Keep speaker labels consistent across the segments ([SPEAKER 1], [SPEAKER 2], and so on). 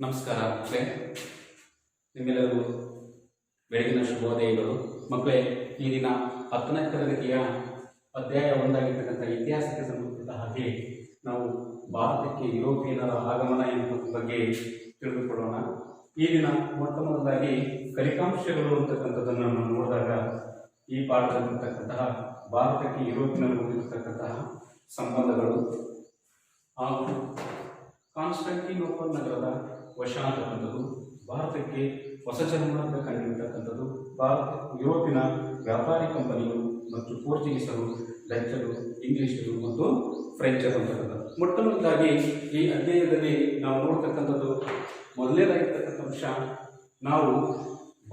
[SPEAKER 1] ನಮಸ್ಕಾರ ಮಕ್ಕಳೇ, ನಿಮ್ಮೆಲ್ಲರಿಗೂ ಬೆಳಗಿನ ಶುಭೋದಯಗಳು. ಮಕ್ಕಳೇ, ಈ ದಿನ 10ನೇ ತರಗತಿಯ ಅಧ್ಯಾಯ 1 ಆಗಿರ್ತಕ್ಕಂಥ ಇತಿಹಾಸಕ್ಕೆ ಸಂಬಂಧಿಸಿದ ಹಾಗೆ ನಾವು ಭಾರತಕ್ಕೆ ಯುರೋಪಿಯನ್ನರ ಆಗಮನ ಎನ್ನುವುದರ ಬಗ್ಗೆ ತಿಳಿದುಕೊಳ್ಳೋಣ. ಈ ದಿನ ಮೊಟ್ಟ ಮೊದಲಾಗಿ ಫಲಿತಾಂಶಗಳು ಅಂತಕ್ಕಂಥದ್ದನ್ನು ನಾವು ನೋಡಿದಾಗ ಈ ಪಾಠದಲ್ಲಿರ್ತಕ್ಕಂತಹ ಭಾರತಕ್ಕೆ ಯುರೋಪಿಯನ್ನರು ಹೊಂದಿರತಕ್ಕಂತಹ ಸಂಬಂಧಗಳು ಹಾಗೂ ಕಾನ್ಸ್ಟಂಟಿನೋಪಲ್ ನಗರದ ವಶ ಅಂತಕ್ಕಂಥದ್ದು, ಭಾರತಕ್ಕೆ ಹೊಸ ಜನ್ಮ ಕಂಡಿರ್ತಕ್ಕಂಥದ್ದು, ಭಾರತ ಯುರೋಪಿನ ವ್ಯಾಪಾರಿ ಕಂಪನಿಗಳು ಮತ್ತು ಪೋರ್ಚುಗೀಸರು, ಡಚ್ಚರು, ಇಂಗ್ಲಿಷರು ಮತ್ತು ಫ್ರೆಂಚರು ಅಂತಕ್ಕಂಥದ್ದು. ಮೊಟ್ಟ ಮೊದಲಾಗಿ ಈ ಅಧ್ಯಾಯದಲ್ಲಿ ನಾವು ನೋಡ್ತಕ್ಕಂಥದ್ದು ಮೊದಲನೇದಾಗಿರ್ತಕ್ಕಂಥ ಅಂಶ, ನಾವು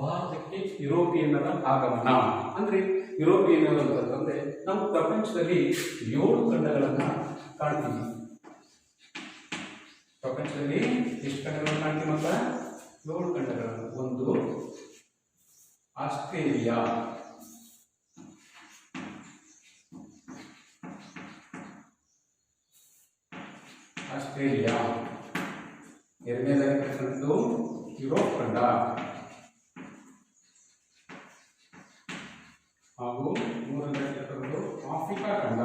[SPEAKER 1] ಭಾರತಕ್ಕೆ ಯುರೋಪಿಯನ್ನರ ಆಗಮನ. ಅಂದರೆ ಯುರೋಪಿಯನ್ನರು ಅಂತಂದರೆ ನಾವು ಪ್ರಪಂಚದಲ್ಲಿ 7 ಖಂಡಗಳನ್ನು ಕಾಣ್ತೀವಿ. ಪ್ರಪಂಚದಲ್ಲಿ ಎಷ್ಟು ಖಂಡಗಳನ್ನು ಕಾಣ್ತೀವಿ ಮಕ್ಕಳ? 7 ಖಂಡಗಳನ್ನು. ಒಂದು ಆಸ್ಟ್ರೇಲಿಯಾ, ಎರಡನೇದಾಗಿರ್ತಕ್ಕಂಥದ್ದು ಯುರೋಪ್ ಖಂಡ ಹಾಗೂ ಮೂರನೇದಾಗಿರ್ತಕ್ಕಂಥದ್ದು ಆಫ್ರಿಕಾ ಖಂಡ,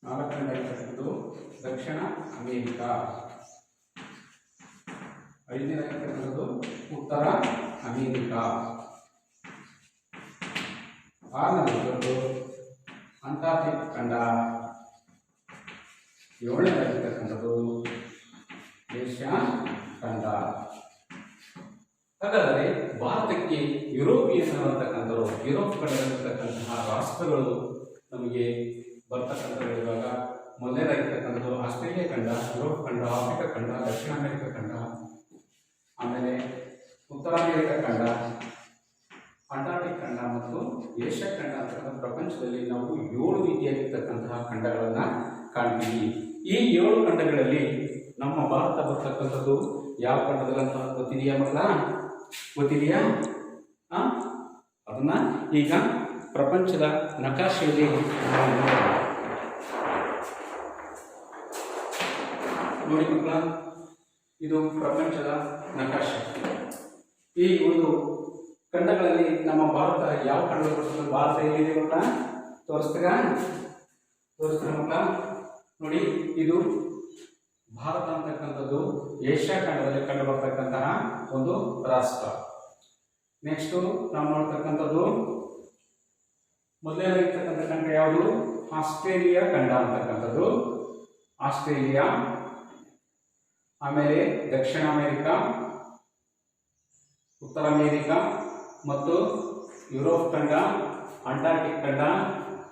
[SPEAKER 1] ನಾಲ್ಕನೇದಾಗಿರ್ತಕ್ಕಂಥದ್ದು ದಕ್ಷಿಣ ಅಮೇರಿಕಾ, ಐದನೇದಾಗಿರ್ತಕ್ಕಂಥದ್ದು ಉತ್ತರ ಅಮೇರಿಕಾ, ಆರನೇದಾಗಿರ್ತಕ್ಕಂಥದ್ದು ಅಂಟಾರ್ಟಿಕ್ ಖಂಡ, ಏಳನೇದಾಗಿರ್ತಕ್ಕಂಥದ್ದು ಏಷ್ಯಾ ಖಂಡ. ಹಾಗಾದರೆ ಭಾರತಕ್ಕೆ ಯುರೋಪಿಯನ್ನರು ಅಂತಕ್ಕಂಥವ್ರು, ಯುರೋಪ್ ಖಂಡದಲ್ಲಿರ್ತಕ್ಕಂತಹ ರಾಷ್ಟ್ರಗಳು ನಮಗೆ ಬರ್ತಕ್ಕಂಥದ್ದಿರುವಾಗ ಮೊದಲನೇದಾಗಿರ್ತಕ್ಕಂಥದ್ದು ಆಸ್ಟ್ರೇಲಿಯಾ ಖಂಡ, ಯುರೋಪ್ ಖಂಡ, ಆಫ್ರಿಕಾ ಖಂಡ, ದಕ್ಷಿಣ ಅಮೆರಿಕಾ ಖಂಡ, ಆಮೇಲೆ ಉತ್ತರ ಅಮೆರಿಕಾ ಖಂಡ, ಅಂಟಾರ್ಟಿಕ್ ಖಂಡ ಮತ್ತು ಏಷ್ಯಾ ಖಂಡ ಅಂತಕ್ಕಂಥ ಪ್ರಪಂಚದಲ್ಲಿ ನಾವು 7 ರೀತಿಯಾಗಿರ್ತಕ್ಕಂತಹ ಖಂಡಗಳನ್ನು ಕಾಣ್ತೀವಿ. ಈ 7 ಖಂಡಗಳಲ್ಲಿ ನಮ್ಮ ಭಾರತ ಬರ್ತಕ್ಕಂಥದ್ದು ಯಾವ ಖಂಡದಲ್ಲಂತ ಗೊತ್ತಿದೆಯಾ ಮಕ್ಕಳ? ಗೊತ್ತಿದೆಯಾ? ಅದನ್ನ ಈಗ ಪ್ರಪಂಚದ ನಕಾಶೆಯಲ್ಲಿ ನೋಡಿ ಮಕ್ಕಳ, ಇದು ಪ್ರಪಂಚದ ನಕಾಶೆ. ಈ ಒಂದು ಖಂಡಗಳಲ್ಲಿ ನಮ್ಮ ಭಾರತ ಯಾವ ಖಂಡ ಬರ್ತದೆ? ಭಾರತ ಎಲ್ಲಿದೆ ಮಕ್ಕಳ? ತೋರಿಸ್ತೀರಾ ಮಕ್ಕಳ? ನೋಡಿ, ಇದು ಭಾರತ ಅಂತಕ್ಕಂಥದ್ದು ಏಷ್ಯಾ ಖಂಡದಲ್ಲಿ ಕಂಡು ಬರ್ತಕ್ಕಂತಹ ಒಂದು ರಾಷ್ಟ್ರ. ನೆಕ್ಸ್ಟು ನಾವು ನೋಡ್ತಕ್ಕಂಥದ್ದು ಮೊದಲನೇದಾಗಿರ್ತಕ್ಕಂಥ ಖಂಡ ಯಾವುದು? ಆಸ್ಟ್ರೇಲಿಯಾ ಖಂಡ ಅಂತಕ್ಕಂಥದ್ದು. ಆಸ್ಟ್ರೇಲಿಯಾ, ಆಮೇಲೆ ದಕ್ಷಿಣ ಅಮೆರಿಕಾ, ಉತ್ತರ ಅಮೆರಿಕಾ ಮತ್ತು ಯುರೋಪ್ ಖಂಡ, ಅಂಟಾರ್ಟಿಕ್ ಖಂಡ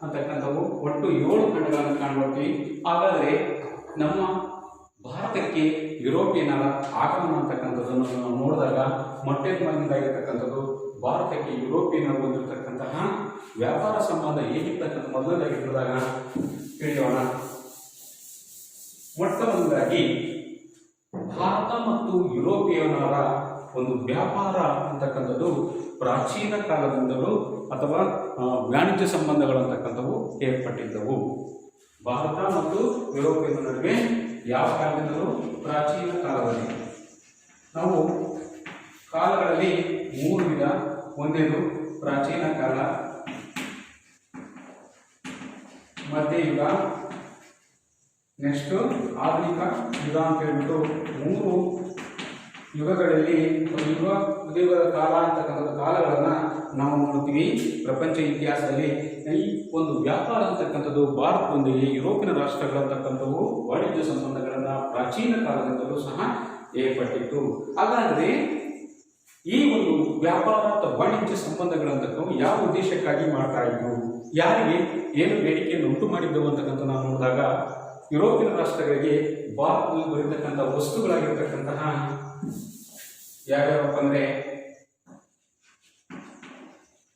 [SPEAKER 1] ಅಂತಕ್ಕಂಥವು ಒಟ್ಟು 7 ಖಂಡಗಳನ್ನು ಕಾಣ್ಬರ್ತೀವಿ. ಹಾಗಾದರೆ ನಮ್ಮ ಭಾರತಕ್ಕೆ ಯುರೋಪಿಯನ್ನರ ಆಗಮನ ಅಂತಕ್ಕಂಥದ್ದನ್ನು ನಾವು ನೋಡಿದಾಗ ಮೊದಲನೇದಾಗಿರ್ತಕ್ಕಂಥದ್ದು ಭಾರತಕ್ಕೆ ಯುರೋಪಿಯನ್ನರು ಹೊಂದಿರತಕ್ಕಂತಹ ವ್ಯಾಪಾರ ಸಂಬಂಧ ಹೇಗಿರ್ತಕ್ಕಂಥ ಮೊದಲನೇದಾಗಿ ತಿಳಿದಾಗ ತಿಳಿಯೋಣ. ಮೊಟ್ಟ ಮೊದಲಾಗಿ ಭಾರತ ಮತ್ತು ಯುರೋಪಿಯನ್ನರ ಒಂದು ವ್ಯಾಪಾರ ಅಂತಕ್ಕಂಥದ್ದು ಪ್ರಾಚೀನ ಕಾಲದಿಂದಲೂ ಅಥವಾ ವಾಣಿಜ್ಯ ಸಂಬಂಧಗಳು ಅಂತಕ್ಕಂಥವು ಏರ್ಪಟ್ಟಿದ್ದವು. ಭಾರತ ಮತ್ತು ಯುರೋಪಿಯನ್ ನಡುವೆ ಯಾವ ಕಾಲದಿಂದಲೂ? ಪ್ರಾಚೀನ ಕಾಲದಲ್ಲಿ. ನಾವು ಕಾಲಗಳಲ್ಲಿ 3 ವಿಧ. ಒಂದೇದು ಪ್ರಾಚೀನ ಕಾಲ, ಮಧ್ಯಯುಗ, ನೆಕ್ಸ್ಟ್ ಆಧುನಿಕ ಯುಗ ಅಂತ ಹೇಳ್ಬಿಟ್ಟು 3 ಯುಗಗಳಲ್ಲಿ ಯುಗದ ಕಾಲ ಅಂತಕ್ಕಂಥ ಕಾಲಗಳನ್ನು ನಾವು ನೋಡ್ತೀವಿ ಪ್ರಪಂಚ ಇತಿಹಾಸದಲ್ಲಿ. ಈ ಒಂದು ವ್ಯಾಪಾರ ಅಂತಕ್ಕಂಥದ್ದು ಭಾರತದೊಂದಿಗೆ ಯುರೋಪಿನ ರಾಷ್ಟ್ರಗಳಂತಕ್ಕಂಥವು ವಾಣಿಜ್ಯ ಸಂಬಂಧಗಳನ್ನು ಪ್ರಾಚೀನ ಕಾಲದಿಂದಲೂ ಸಹ ಏರ್ಪಟ್ಟಿತ್ತು. ಹಾಗಾದರೆ ಈ ಒಂದು ವ್ಯಾಪಾರ ಅಥವಾ ವಾಣಿಜ್ಯ ಸಂಬಂಧಗಳಂತಕ್ಕವು ಯಾವ ಉದ್ದೇಶಕ್ಕಾಗಿ ಮಾಡ್ತಾ ಇದ್ರು, ಯಾರಿಗೆ ಏನು ಬೇಡಿಕೆಯನ್ನು ಉಂಟು ಮಾಡಿದ್ದವು ಅಂತಕ್ಕಂಥ ನಾವು ನೋಡಿದಾಗ ಯುರೋಪಿನ ರಾಷ್ಟ್ರಗಳಿಗೆ ಭಾರತದಲ್ಲಿ ಬರೀತಕ್ಕಂಥ ವಸ್ತುಗಳಾಗಿರ್ತಕ್ಕಂತಹ ಯಾವ್ಯಾವಪ್ಪ ಅಂದರೆ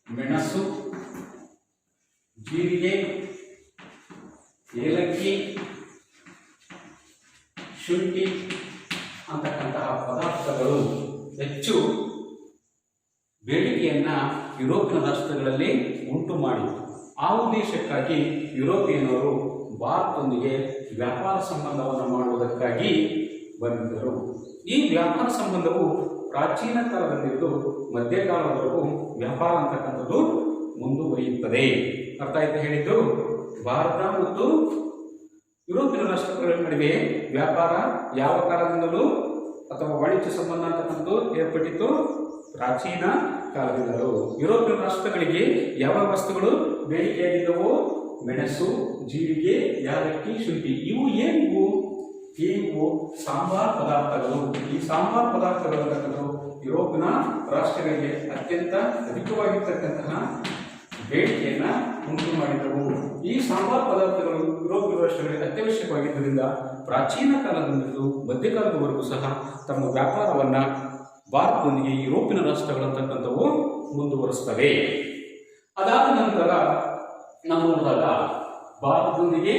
[SPEAKER 1] ಮೆಣಸು, ಜೀರಿಗೆ, ಏಲಕ್ಕಿ, ಶುಂಠಿ ಅಂತಕ್ಕಂತಹ ಪದಾರ್ಥಗಳು ಹೆಚ್ಚು ಬೇಡಿಕೆಯನ್ನ ಯುರೋಪಿನ ರಾಷ್ಟ್ರಗಳಲ್ಲಿ ಉಂಟು ಮಾಡಿತು. ಆ ಉದ್ದೇಶಕ್ಕಾಗಿ ಯುರೋಪಿಯನ್ನರು ಭಾರತದೊಂದಿಗೆ ವ್ಯಾಪಾರ ಸಂಬಂಧವನ್ನು ಮಾಡುವುದಕ್ಕಾಗಿ ಬಂದಿದ್ದರು. ಈ ವ್ಯಾಪಾರ ಸಂಬಂಧವು ಪ್ರಾಚೀನ ಕಾಲದಲ್ಲಿದ್ದು ಮಧ್ಯಕಾಲದವರೆಗೂ ವ್ಯಾಪಾರ ಅಂತಕ್ಕಂಥದ್ದು ಮುಂದುವರಿಯುತ್ತದೆ. ಅರ್ಥ ಆಯ್ತು ಹೇಳಿದ್ದು? ಭಾರತ ಮತ್ತು ಯುರೋಪಿಯನ್ ರಾಷ್ಟ್ರಗಳ ನಡುವೆ ವ್ಯಾಪಾರ ಯಾವ ಕಾಲದಿಂದಲೂ ಅಥವಾ ವಾಣಿಜ್ಯ ಸಂಬಂಧ ಅಂತಕ್ಕಂಥದ್ದು ಏರ್ಪಟ್ಟಿತ್ತು? ಪ್ರಾಚೀನ ಕಾಲದಿಂದಲೂ. ಯುರೋಪಿಯನ್ ರಾಷ್ಟ್ರಗಳಿಗೆ ಯಾವ ವಸ್ತುಗಳು ಬೇಡಿಕೆಯಾಗಿದ್ದವು? ಮೆಣಸು, ಜೀರಿಗೆ, ಯಾಲಕ್ಕಿ, ಶುಂಠಿ. ಇವು ಏನಿವು? ಇವು ಸಾಂಬಾರ್ ಪದಾರ್ಥಗಳು. ಈ ಸಾಂಬಾರ್ ಪದಾರ್ಥಗಳು ಅಂತಕ್ಕಂಥದ್ದು ಯುರೋಪಿನ ರಾಷ್ಟ್ರಗಳಿಗೆ ಅತ್ಯಂತ ಅಧಿಕವಾಗಿರ್ತಕ್ಕಂತಹ ಬೇಡಿಕೆಯನ್ನ ಉಂಟು ಮಾಡಿದವು. ಈ ಸಾಂಬಾರ್ ಪದಾರ್ಥಗಳು ಯುರೋಪಿಯನ್ ರಾಷ್ಟ್ರಗಳಿಗೆ ಅತ್ಯವಶ್ಯಕವಾಗಿದ್ದರಿಂದ ಪ್ರಾಚೀನ ಕಾಲದಿಂದಲೂ ಮಧ್ಯಕಾಲದವರೆಗೂ ಸಹ ತಮ್ಮ ವ್ಯಾಪಾರವನ್ನ ಭಾರತದೊಂದಿಗೆ ಯುರೋಪಿನ ರಾಷ್ಟ್ರಗಳಂತಕ್ಕಂಥವು ಮುಂದುವರಿಸ್ತವೆ. ಅದಾದ ನಂತರ ನಾವು ನೋಡಿದಾಗ ಭಾರತದೊಂದಿಗೆ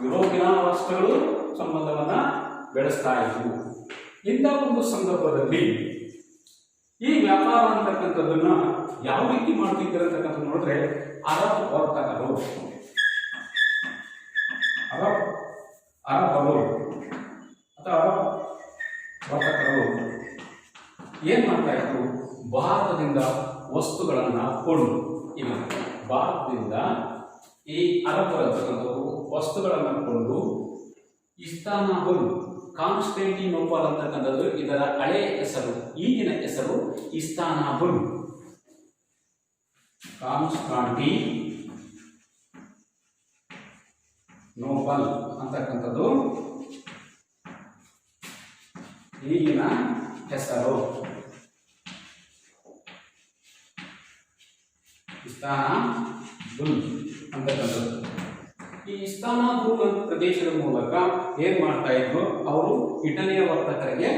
[SPEAKER 1] ಯುರೋಪಿನ ರಾಷ್ಟ್ರಗಳು ಸಂಬಂಧವನ್ನ ಬೆಳೆಸ್ತಾ ಇದ್ವು. ಇಂಥ ಒಂದು ಸಂದರ್ಭದಲ್ಲಿ ಈ ವ್ಯಾಪಾರ ಅಂತಕ್ಕಂಥದ್ದನ್ನ ಯಾವ ರೀತಿ ಮಾಡ್ತಿದ್ದಾರೆ ಅಂತಕ್ಕಂಥ ನೋಡಿದ್ರೆ ಅರಬ್ ವರ್ತಕರು ಏನ್ ಮಾಡ್ತಾ ಇದ್ರು? ಭಾರತದಿಂದ ವಸ್ತುಗಳನ್ನ ಕೊಂಡು ಭಾರತದಿಂದ ಈ ಅರಬ್ಬರಂತಕ್ಕಂಥವು ವಸ್ತುಗಳನ್ನು ಕೊಂಡು ಇಸ್ತಾನಾಬುಲ್, ಕಾನ್ಸ್ಟಂಟಿನೋಪಲ್ ಅಂತಕ್ಕಂಥದ್ದು ಇದರ ಹಳೆಯ ಹೆಸರು. ಈಗಿನ ಹೆಸರು ಇಸ್ತಾನಾಬುಲ್. ಕಾನ್ಸ್ಟಾಂಟಿನೋಪಲ್ ಅಂತಕ್ಕಂಥದ್ದು ಈಗಿನ ಹೆಸರು. ಇಸ್ತಾನಾಬುಲ್ ಅಂತಕ್ಕಂಥದ್ದು. ಈ ಇಸ್ತಾನಾಬುಲ್ ಪ್ರದೇಶದ ಮೂಲಕ ಏನ್ ಮಾಡ್ತಾ ಇದ್ರು? ಅವರು ಇಟಲಿಯ ವರ್ತಕರಿಗೆ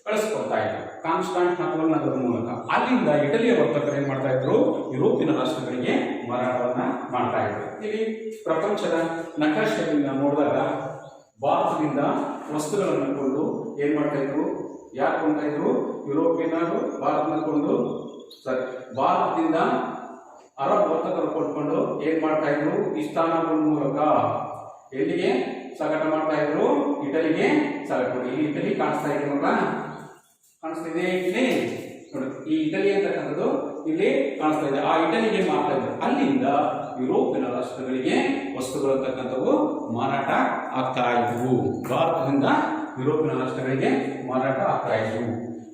[SPEAKER 1] ಕಳಿಸ್ಕೊಡ್ತಾ ಇದ್ರು. ಕಾನ್ಸ್ಟಾಂಟಿನೋಪಲ್ ನಗರದ ಮೂಲಕ ಅಲ್ಲಿಂದ ಇಟಲಿಯ ವರ್ತಕರು ಏನ್ ಮಾಡ್ತಾ ಇದ್ರು? ಯುರೋಪಿನ ರಾಷ್ಟ್ರಗಳಿಗೆ ಮಾರಾಟವನ್ನ ಮಾಡ್ತಾ ಇದ್ರು. ಇಲ್ಲಿ ಪ್ರಪಂಚದ ನಕಾಶೆಯಿಂದ ನೋಡಿದಾಗ ಭಾರತದಿಂದ ವಸ್ತುಗಳನ್ನು ಕೊಂಡು ಏನ್ ಮಾಡ್ತಾ ಇದ್ರು? ಯಾರು ಕೊಂಡ್ತಾ ಇದ್ರು? ಯುರೋಪಿಯನ್ನರು ಭಾರತದಿಂದ ಅರಬ್ ವರ್ತಕರು ಕೊಟ್ಕೊಂಡು ಏನ್ ಮಾಡ್ತಾ ಇದ್ರು? ಇಸ್ತಾನಾಬುಲ್ ಮೂಲಕ ಎಲ್ಲಿಗೆ ಸಾಗಾಟ ಮಾಡ್ತಾ ಇದ್ರು? ಇಟಲಿಗೆ ಸಾಗಾಟ. ಇಲ್ಲಿ ಇಟಲಿ ಕಾಣಿಸ್ತಾ ಇದೆಯಲ್ಲ, ಕಾಣಿಸ್ತಿದೆ ಇಲ್ಲಿ ನೋಡಿ. ಈ ಇಟಲಿ ಅಂತಕ್ಕಂಥದ್ದು ಇಲ್ಲಿ ಕಾಣಿಸ್ತಾ ಇದೆ. ಆ ಇಟಲಿಗೆ ಮಾಡ್ತಾ ಇದ್ರು. ಅಲ್ಲಿಂದ ಯುರೋಪಿನ ರಾಷ್ಟ್ರಗಳಿಗೆ ವಸ್ತುಗಳು ಅಂತಕ್ಕಂಥವು ಮಾರಾಟ ಆಗ್ತಾ ಇದ್ವು. ಭಾರತದಿಂದ ಯುರೋಪಿನ ರಾಷ್ಟ್ರಗಳಿಗೆ ಮಾರಾಟ ಆಗ್ತಾ ಇದ್ವು.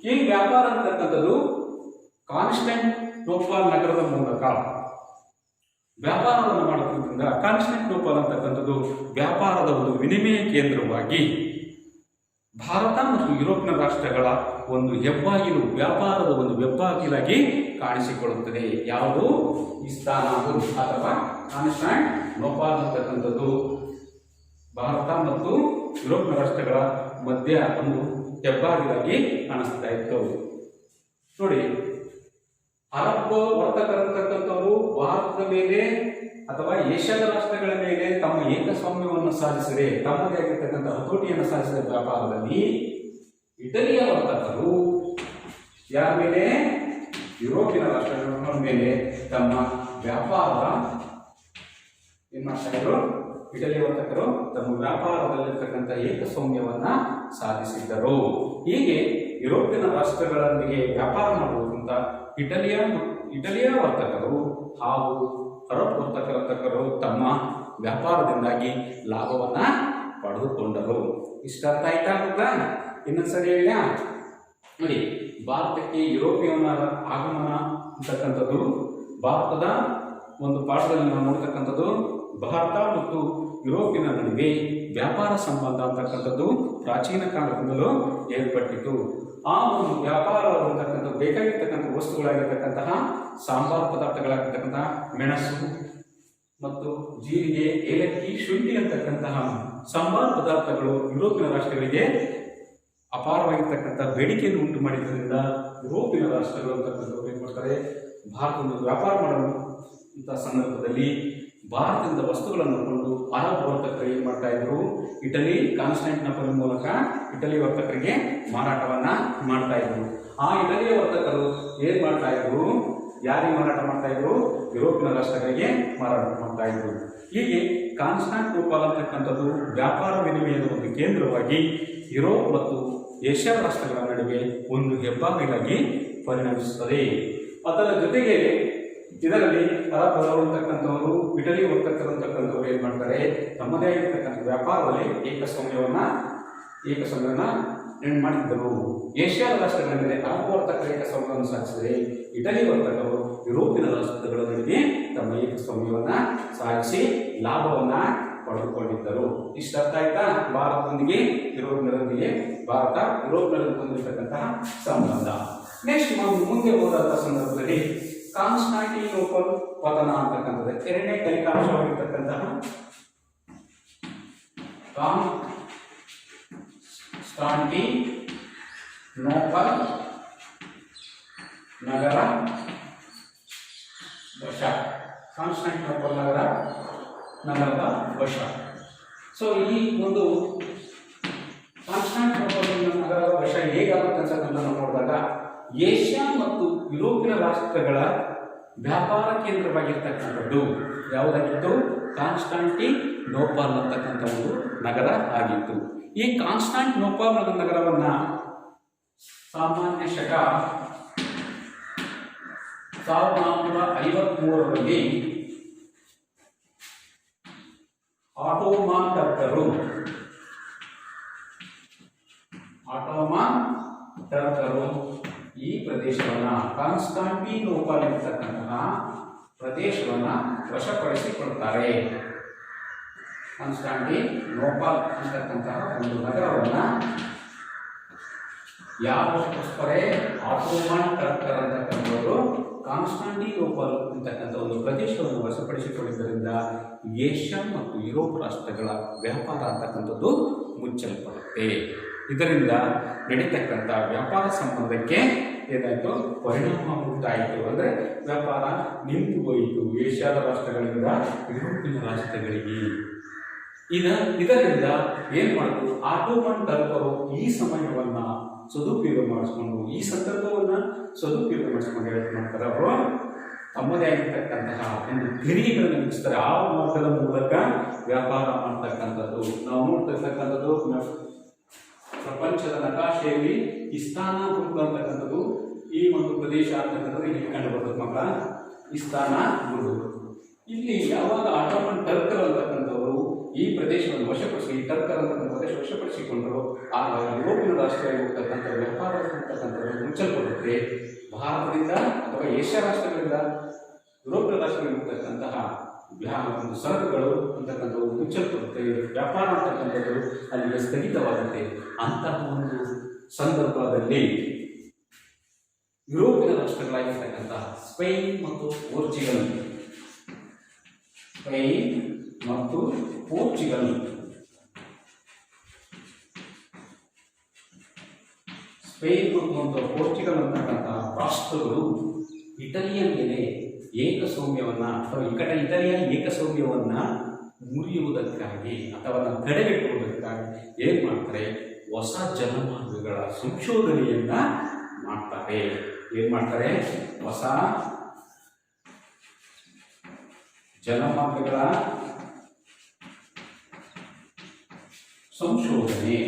[SPEAKER 1] ಈ ವ್ಯಾಪಾರ ಅಂತಕ್ಕಂಥದ್ದು ಕಾನ್ಸ್ಟಾಂಟಿನೋಪಲ್ ನಗರದ ಮೂಲಕ ವ್ಯಾಪಾರವನ್ನು ಮಾಡುವುದರಿಂದ ಕಾನ್ಸ್ಟಾಂಟಿನೋಪಲ್ ಅಂತಕ್ಕಂಥದ್ದು ವ್ಯಾಪಾರದ ಒಂದು ವಿನಿಮಯ ಕೇಂದ್ರವಾಗಿ ಭಾರತ ಮತ್ತು ಯುರೋಪಿನ ರಾಷ್ಟ್ರಗಳ ಒಂದು ಹೆಬ್ಬಾಗಿಲು, ವ್ಯಾಪಾರದ ಒಂದು ಹೆಬ್ಬಾಗಿಲಾಗಿ ಕಾಣಿಸಿಕೊಳ್ಳುತ್ತದೆ. ಯಾವುದು? ಇಸ್ತಾನಾಬುಲ್ ಅಥವಾ ಕಾನ್ಸ್ಟಾಂಟಿನೋಪಲ್ ಅಂತಕ್ಕಂಥದ್ದು ಭಾರತ ಮತ್ತು ಯುರೋಪಿನ ರಾಷ್ಟ್ರಗಳ ಮಧ್ಯ ಒಂದು ಹೆಬ್ಬಾಗಿಲಾಗಿ ಕಾಣಿಸ್ತಾ ಇತ್ತು. ನೋಡಿ, ಅರಬ್ ವರ್ತಕರಂತಕ್ಕಂಥವರು ಭಾರತದ ಮೇಲೆ ಅಥವಾ ಏಷ್ಯಾದ ರಾಷ್ಟ್ರಗಳ ಮೇಲೆ ತಮ್ಮ ಏಕಸ್ವಾಮ್ಯವನ್ನು ಸಾಧಿಸಿದೆ, ತಮ್ಮದೇ ಆಗಿರ್ತಕ್ಕಂಥ ಹತೋಟಿಯನ್ನು ಸಾಧಿಸಿದ ವ್ಯಾಪಾರದಲ್ಲಿ ಇಟಲಿಯ ವರ್ತಕರು ಯಾರ ಮೇಲೆ? ಯುರೋಪಿನ ರಾಷ್ಟ್ರಗಳ ಮೇಲೆ ತಮ್ಮ ವ್ಯಾಪಾರ ಏನ್ ಮಾಡ್ತಾ ಇದ್ರು? ಇಟಲಿಯ ವರ್ತಕರು ತಮ್ಮ ವ್ಯಾಪಾರದಲ್ಲಿರ್ತಕ್ಕಂಥ ಏಕಸ್ವಾಮ್ಯವನ್ನ ಸಾಧಿಸಿದ್ದರು. ಹೀಗೆ ಯುರೋಪಿಯನ್ ರಾಷ್ಟ್ರಗಳೊಂದಿಗೆ ವ್ಯಾಪಾರ ಮಾಡುವುದರಿಂದ ಇಟಲಿಯ ವರ್ತಕರು ಹಾಗೂ ಅರಬ್ ವರ್ತಕರು ತಮ್ಮ ವ್ಯಾಪಾರದಿಂದಾಗಿ ಲಾಭವನ್ನ ಪಡೆದುಕೊಂಡರು. ಇಷ್ಟ ಅರ್ಥ ಆಯ್ತಾ? ಇನ್ನೊಂದ್ಸರಿ ಹೇಳ ನೋಡಿ. ಭಾರತಕ್ಕೆ ಯುರೋಪಿಯನ್ನರ ಆಗಮನ ಅಂತಕ್ಕಂಥದ್ದು ಭಾರತದ ಒಂದು ಪಾಠದಲ್ಲಿ ನಾವು ನೋಡ್ತಕ್ಕಂಥದ್ದು ಭಾರತ ಮತ್ತು ಯುರೋಪಿನ ನಡುವೆ ವ್ಯಾಪಾರ ಸಂಬಂಧ ಅಂತಕ್ಕಂಥದ್ದು ಪ್ರಾಚೀನ ಕಾಲದಿಂದಲೂ ಏರ್ಪಟ್ಟಿತು. ಆ ಒಂದು ವ್ಯಾಪಾರ ಅಂತಕ್ಕಂಥದ್ದು ಬೇಕಾಗಿರ್ತಕ್ಕಂಥ ವಸ್ತುಗಳಾಗಿರ್ತಕ್ಕಂತಹ ಸಾಂಬಾರ್ ಪದಾರ್ಥಗಳಾಗಿರ್ತಕ್ಕಂತಹ ಮೆಣಸು ಮತ್ತು ಜೀರಿಗೆ, ಏಲಕ್ಕಿ, ಶುಂಠಿ ಅಂತಕ್ಕಂತಹ ಸಾಂಬಾರ್ ಪದಾರ್ಥಗಳು ಯುರೋಪಿನ ರಾಷ್ಟ್ರಗಳಿಗೆ ಅಪಾರವಾಗಿರ್ತಕ್ಕಂಥ ಬೇಡಿಕೆಯನ್ನು ಉಂಟು ಮಾಡಿದ್ದರಿಂದ ಯುರೋಪಿನ ರಾಷ್ಟ್ರಗಳು ಅಂತಕ್ಕಂಥವ್ರು ಏನ್ ಮಾಡ್ತಾರೆ? ಭಾರತದ ವ್ಯಾಪಾರ ಮಾಡುವಂಥ ಸಂದರ್ಭದಲ್ಲಿ ಭಾರತದಿಂದ ವಸ್ತುಗಳನ್ನು ಕೊಂಡು ಅರಬ್ ವರ್ತಕರು ಏನ್ ಮಾಡ್ತಾ ಇದ್ರು? ಇಟಲಿ ಕಾನ್ಸ್ಟಾಂಟಿನೋಪಲ್ ಮೂಲಕ ಇಟಲಿ ವರ್ತಕರಿಗೆ ಮಾರಾಟವನ್ನ ಮಾಡ್ತಾ ಇದ್ರು. ಆ ಇಟಲಿಯ ವರ್ತಕರು ಏನ್ ಮಾಡ್ತಾ ಇದ್ರು? ಯಾರಿಗೆ ಮಾರಾಟ ಮಾಡ್ತಾ ಇದ್ರು? ಯುರೋಪಿನ ರಾಷ್ಟ್ರಗಳಿಗೆ ಮಾರಾಟ ಮಾಡ್ತಾ ಇದ್ರು. ಹೀಗೆ ಕಾನ್ಸ್ಟಾಂಟಿನೋಪಲ್ ಅಂತಕ್ಕಂಥದ್ದು ವ್ಯಾಪಾರ ವಿನಿಮಯದ ಒಂದು ಕೇಂದ್ರವಾಗಿ ಯುರೋಪ್ ಮತ್ತು ಏಷ್ಯಾ ರಾಷ್ಟ್ರಗಳ ನಡುವೆ ಒಂದು ಹೆಬ್ಬಾಗಿಲಾಗಿ ಪರಿಣಮಿಸುತ್ತದೆ. ಅದರ ಜೊತೆಗೆ ಇದರಲ್ಲಿ ಅರಬ್ ಅಂತಕ್ಕಂಥವರು, ಇಟಲಿ ಅಂತಕ್ಕಂಥವ್ರು ಏನು ಮಾಡ್ತಾರೆ, ತಮ್ಮದೇ ಆಗಿರ್ತಕ್ಕಂಥ ವ್ಯಾಪಾರದಲ್ಲಿ ಏಕಸ್ವಾಮ್ಯವನ್ನ ಮಾಡಿದ್ದರು. ಏಷ್ಯಾದ ರಾಷ್ಟ್ರಗಳ ಮೇಲೆ ಅರಬ್ ವರ್ತಕರ ಏಕಸ್ವಾಮ್ಯವನ್ನು ಸಾಧಿಸಿದರೆ ಇಟಲಿ ವರ್ತಕರು ಯುರೋಪಿನ ರಾಷ್ಟ್ರಗಳ ನಡುವೆ ತಮ್ಮ ಏಕಸ್ವಾಮ್ಯವನ್ನ ಸಾಧಿಸಿ ಲಾಭವನ್ನ ಪಡೆದುಕೊಂಡಿದ್ದರು. ಇಷ್ಟ ಅರ್ಥ ಆಯ್ತಾ? ಭಾರತದೊಂದಿಗೆ ಯುರೋಪ್ನರೊಂದಿಗೆ ಹೊಂದಿರತಕ್ಕಂತಹ ಸಂಬಂಧ. ನೆಕ್ಸ್ಟ್ ಮುಂದೆ ಹೋದಂಥ ಸಂದರ್ಭದಲ್ಲಿ ಕಾನ್ಸ್ಟಾಂಟಿನೋಪಲ್ ಪತನ ಅಂತಕ್ಕಂಥದ್ದು ಎರಡನೇ ಫಲಿತಾಂಶವಾಗಿರ್ತಕ್ಕಂತಹ ಕಾನ್ಸ್ಟಾಂಟಿನೋಪಲ್ ನಗರ ವಶ. ಕಾನ್ಸ್ಟಾಂಟಿನೋಪಲ್ ನಗರದ ವಶ. ಸೊ ಈ ಒಂದು ಕಾನ್ಸ್ಟಾಂಟಿನೋಪಲ್ ನಗರದ ವಶ ಹೇಗಾಗುತ್ತೆ ಅಂತಕ್ಕಂಥದ್ದು ನೋಡಿದಾಗ ಏಷ್ಯಾ ಮತ್ತು ಯುರೋಪಿನ ರಾಷ್ಟ್ರಗಳ ವ್ಯಾಪಾರ ಕೇಂದ್ರವಾಗಿರ್ತಕ್ಕಂಥದ್ದು ಯಾವುದಾಗಿತ್ತು? ಕಾನ್ಸ್ಟಾಂಟಿನೋಪಲ್ ಅಂತಕ್ಕಂಥ ಒಂದು ನಗರ ಆಗಿತ್ತು. ಈ ಕಾನ್ಸ್ಟಾಂಟಿನೋಪಲ್ ನಗರವನ್ನ ಸಾಮಾನ್ಯ ಶಕ 1453ರಲ್ಲಿ ಆಟೋಮಾನ್ ಟರ್ಕರು ಈ ಪ್ರದೇಶವನ್ನ ಕಾನ್ಸ್ಟಾಂಟಿನೋಪಲ್ ಇರತಕ್ಕಂತಹ ಪ್ರದೇಶವನ್ನ ವಶಪಡಿಸಿಕೊಳ್ತಾರೆ. ಕಾನ್ಸ್ಟಾಂಟಿನೋಪಲ್ ಅಂತಕ್ಕಂತಹ ಒಂದು ನಗರವನ್ನ ಯಾರು ವಶಪಡಿಸ್ತಾರೆ? ಆಟೋಮಾನ್ ಟರ್ಕರ್ ಅಂತಕ್ಕಂಥವರು ಕಾನ್ಸ್ಟಾಂಟಿನೋಪಲ್ ಅಂತಕ್ಕಂಥ ಒಂದು ಪ್ರದೇಶವನ್ನು ವಶಪಡಿಸಿಕೊಂಡಿದ್ದರಿಂದ ಏಷ್ಯಾ ಮತ್ತು ಯುರೋಪ್ ರಾಷ್ಟ್ರಗಳ ವ್ಯಾಪಾರ ಅಂತಕ್ಕಂಥದ್ದು ಮುಚ್ಚಲ್ಪಡುತ್ತೆ. ಇದರಿಂದ ನಡೀತಕ್ಕಂಥ ವ್ಯಾಪಾರ ಸಂಬಂಧಕ್ಕೆ ಏನಾಯಿತು? ಪರಿಣಾಮ ಉಂಟಾಯಿತು. ಅಂದರೆ ವ್ಯಾಪಾರ ನಿಂತು ಹೋಯಿತು ಏಷ್ಯಾದ ರಾಷ್ಟ್ರಗಳಿಂದ ಯುರೋಪಿನ ರಾಷ್ಟ್ರಗಳಿಗೆ. ಇದರಿಂದ ಏನು ಮಾಡಿದ್ರು? ಆಟೋಮನ್ ಟರ್ಕರು ಈ ಸಮಯವನ್ನ ಸದುಪಯೋಗ ಮಾಡಿಸ್ಕೊಂಡು, ಈ ಸಂದರ್ಭವನ್ನ ಸದುಪಯೋಗ ಮಾಡಿಸ್ಕೊಂಡು ಏನು ಮಾಡ್ತಾರೆ? ಅವರು ತಮ್ಮದೇ ಆಗಿರ್ತಕ್ಕಂತಹ ಒಂದು ತೆರಿಗೆಗಳನ್ನು ವಿಧಿಸ್ತಾರೆ. ಆ ಮಾರ್ಗದ ಮೂಲಕ ವ್ಯಾಪಾರ ಮಾಡ್ತಕ್ಕಂಥದ್ದು ನಾವು ನೋಡ್ತಿರ್ತಕ್ಕಂಥದ್ದು ಪ್ರಪಂಚದ ನಕಾಶೆಯಲ್ಲಿ ಇಸ್ತಾನಬುಲ್ ಅಂತಕ್ಕಂಥದ್ದು ಈ ಒಂದು ಪ್ರದೇಶ ಅಂತಕ್ಕಂಥದ್ದು ಇಲ್ಲಿ ಕಂಡು ಬರ್ತದೆ ಮಕ್ಕಳ. ಇಸ್ತಾನಬುಲ್ ಇಲ್ಲಿ ಯಾವಾಗ ಆಟೋಮನ್ ಟರ್ಕರ್ ಅಂತಕ್ಕಂಥವರು ಈ ಪ್ರದೇಶವನ್ನು ವಶಪಡಿಸಿ, ಟರ್ಕರ್ ಅಂತಕ್ಕಂಥ ಪ್ರದೇಶ ವಶಪಡಿಸಿಕೊಂಡರು, ಆಗ ಯುರೋಪಿನ ರಾಷ್ಟ್ರಗಳಿಗೆ ಹೋಗ್ತಕ್ಕಂಥ ವ್ಯಾಪಾರ ಅಂತಕ್ಕಂಥದ್ದು ಮುಚ್ಚಲ್ಪಡುತ್ತೆ. ಭಾರತದಿಂದ ಅಥವಾ ಏಷ್ಯಾ ರಾಷ್ಟ್ರಗಳಿಂದ ಯುರೋಪಿನ ರಾಷ್ಟ್ರಗಳಿಗೆ ಹೋಗ್ತಕ್ಕಂತಹ ಒಂದು ಸರಕುಗಳು ಅಂತಕ್ಕಂಥವು ಮುಚ್ಚಲ್ಪಡುತ್ತೆ. ವ್ಯಾಪಾರ ಅಂತಕ್ಕಂಥದ್ದು ಅಲ್ಲಿಗೆ ಸ್ಥಗಿತವಾಗುತ್ತೆ. ಅಂತಹ ಒಂದು ಸಂದರ್ಭದಲ್ಲಿ ಯುರೋಪಿನ ರಾಷ್ಟ್ರಗಳಾಗಿರ್ತಕ್ಕಂತಹ ಸ್ಪೇನ್ ಮತ್ತು ಪೋರ್ಚುಗಲ್ ಸ್ಪೇನ್ ಮತ್ತು ಪೋರ್ಚುಗಲ್ ಅಂತಕ್ಕಂತಹ ರಾಷ್ಟ್ರಗಳು ಇಟಲಿಯ ಮೇಲೆ ಏಕಸ್ವಾಮ್ಯವನ್ನ ಅಥವಾ ಇಟಲಿಯ ಏಕಸ್ವಾಮ್ಯವನ್ನ ಮುರಿಯುವುದಕ್ಕಾಗಿ ಅಥವಾ ತಡೆಗಟ್ಟುವುದಕ್ಕಾಗಿ ಏನು ಮಾಡ್ತಾರೆ? ಹೊಸ ಜಲಮಾರ್ಗಗಳ ಸಂಶೋಧನೆಯನ್ನ ಮಾಡ್ತಾರೆ. ಏನು ಮಾಡ್ತಾರೆ? ಹೊಸ ಜಲಮಾರ್ಗಗಳ ಸಂಶೋಧನೆ.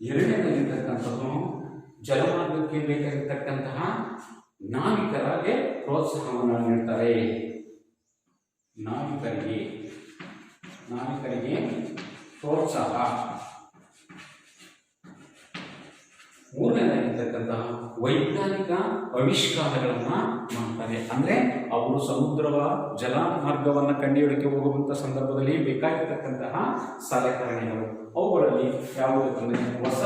[SPEAKER 1] ಎರಡನೇದಾಗಿರ್ತಕ್ಕಂಥದ್ದು ಜಲಮಾರ್ಗಕ್ಕೆ ಬೇಕಾಗಿರ್ತಕ್ಕಂತಹ ನಾವಿಕರಿಗೆ ಪ್ರೋತ್ಸಾಹವನ್ನು ನೀಡ್ತಾರೆ. ನಾವಿಕರಿಗೆ ಪ್ರೋತ್ಸಾಹ. ಮೂರನೇದಾಗಿರ್ತಕ್ಕಂತಹ ವೈಜ್ಞಾನಿಕ ಆವಿಷ್ಕಾರಗಳನ್ನ ಮಾಡ್ತಾರೆ. ಅಂದ್ರೆ ಅವರು ಸಮುದ್ರವ ಜಲಮಾರ್ಗವನ್ನು ಕಂಡುಹಿಡಿಯಕ್ಕೆ ಹೋಗುವಂತಹ ಸಂದರ್ಭದಲ್ಲಿ ಬೇಕಾಗಿರ್ತಕ್ಕಂತಹ ಸಲಕರಣೆಗಳು, ಅವುಗಳಲ್ಲಿ ಯಾವುದಕ್ಕಂದ್ರೆ ಹೊಸ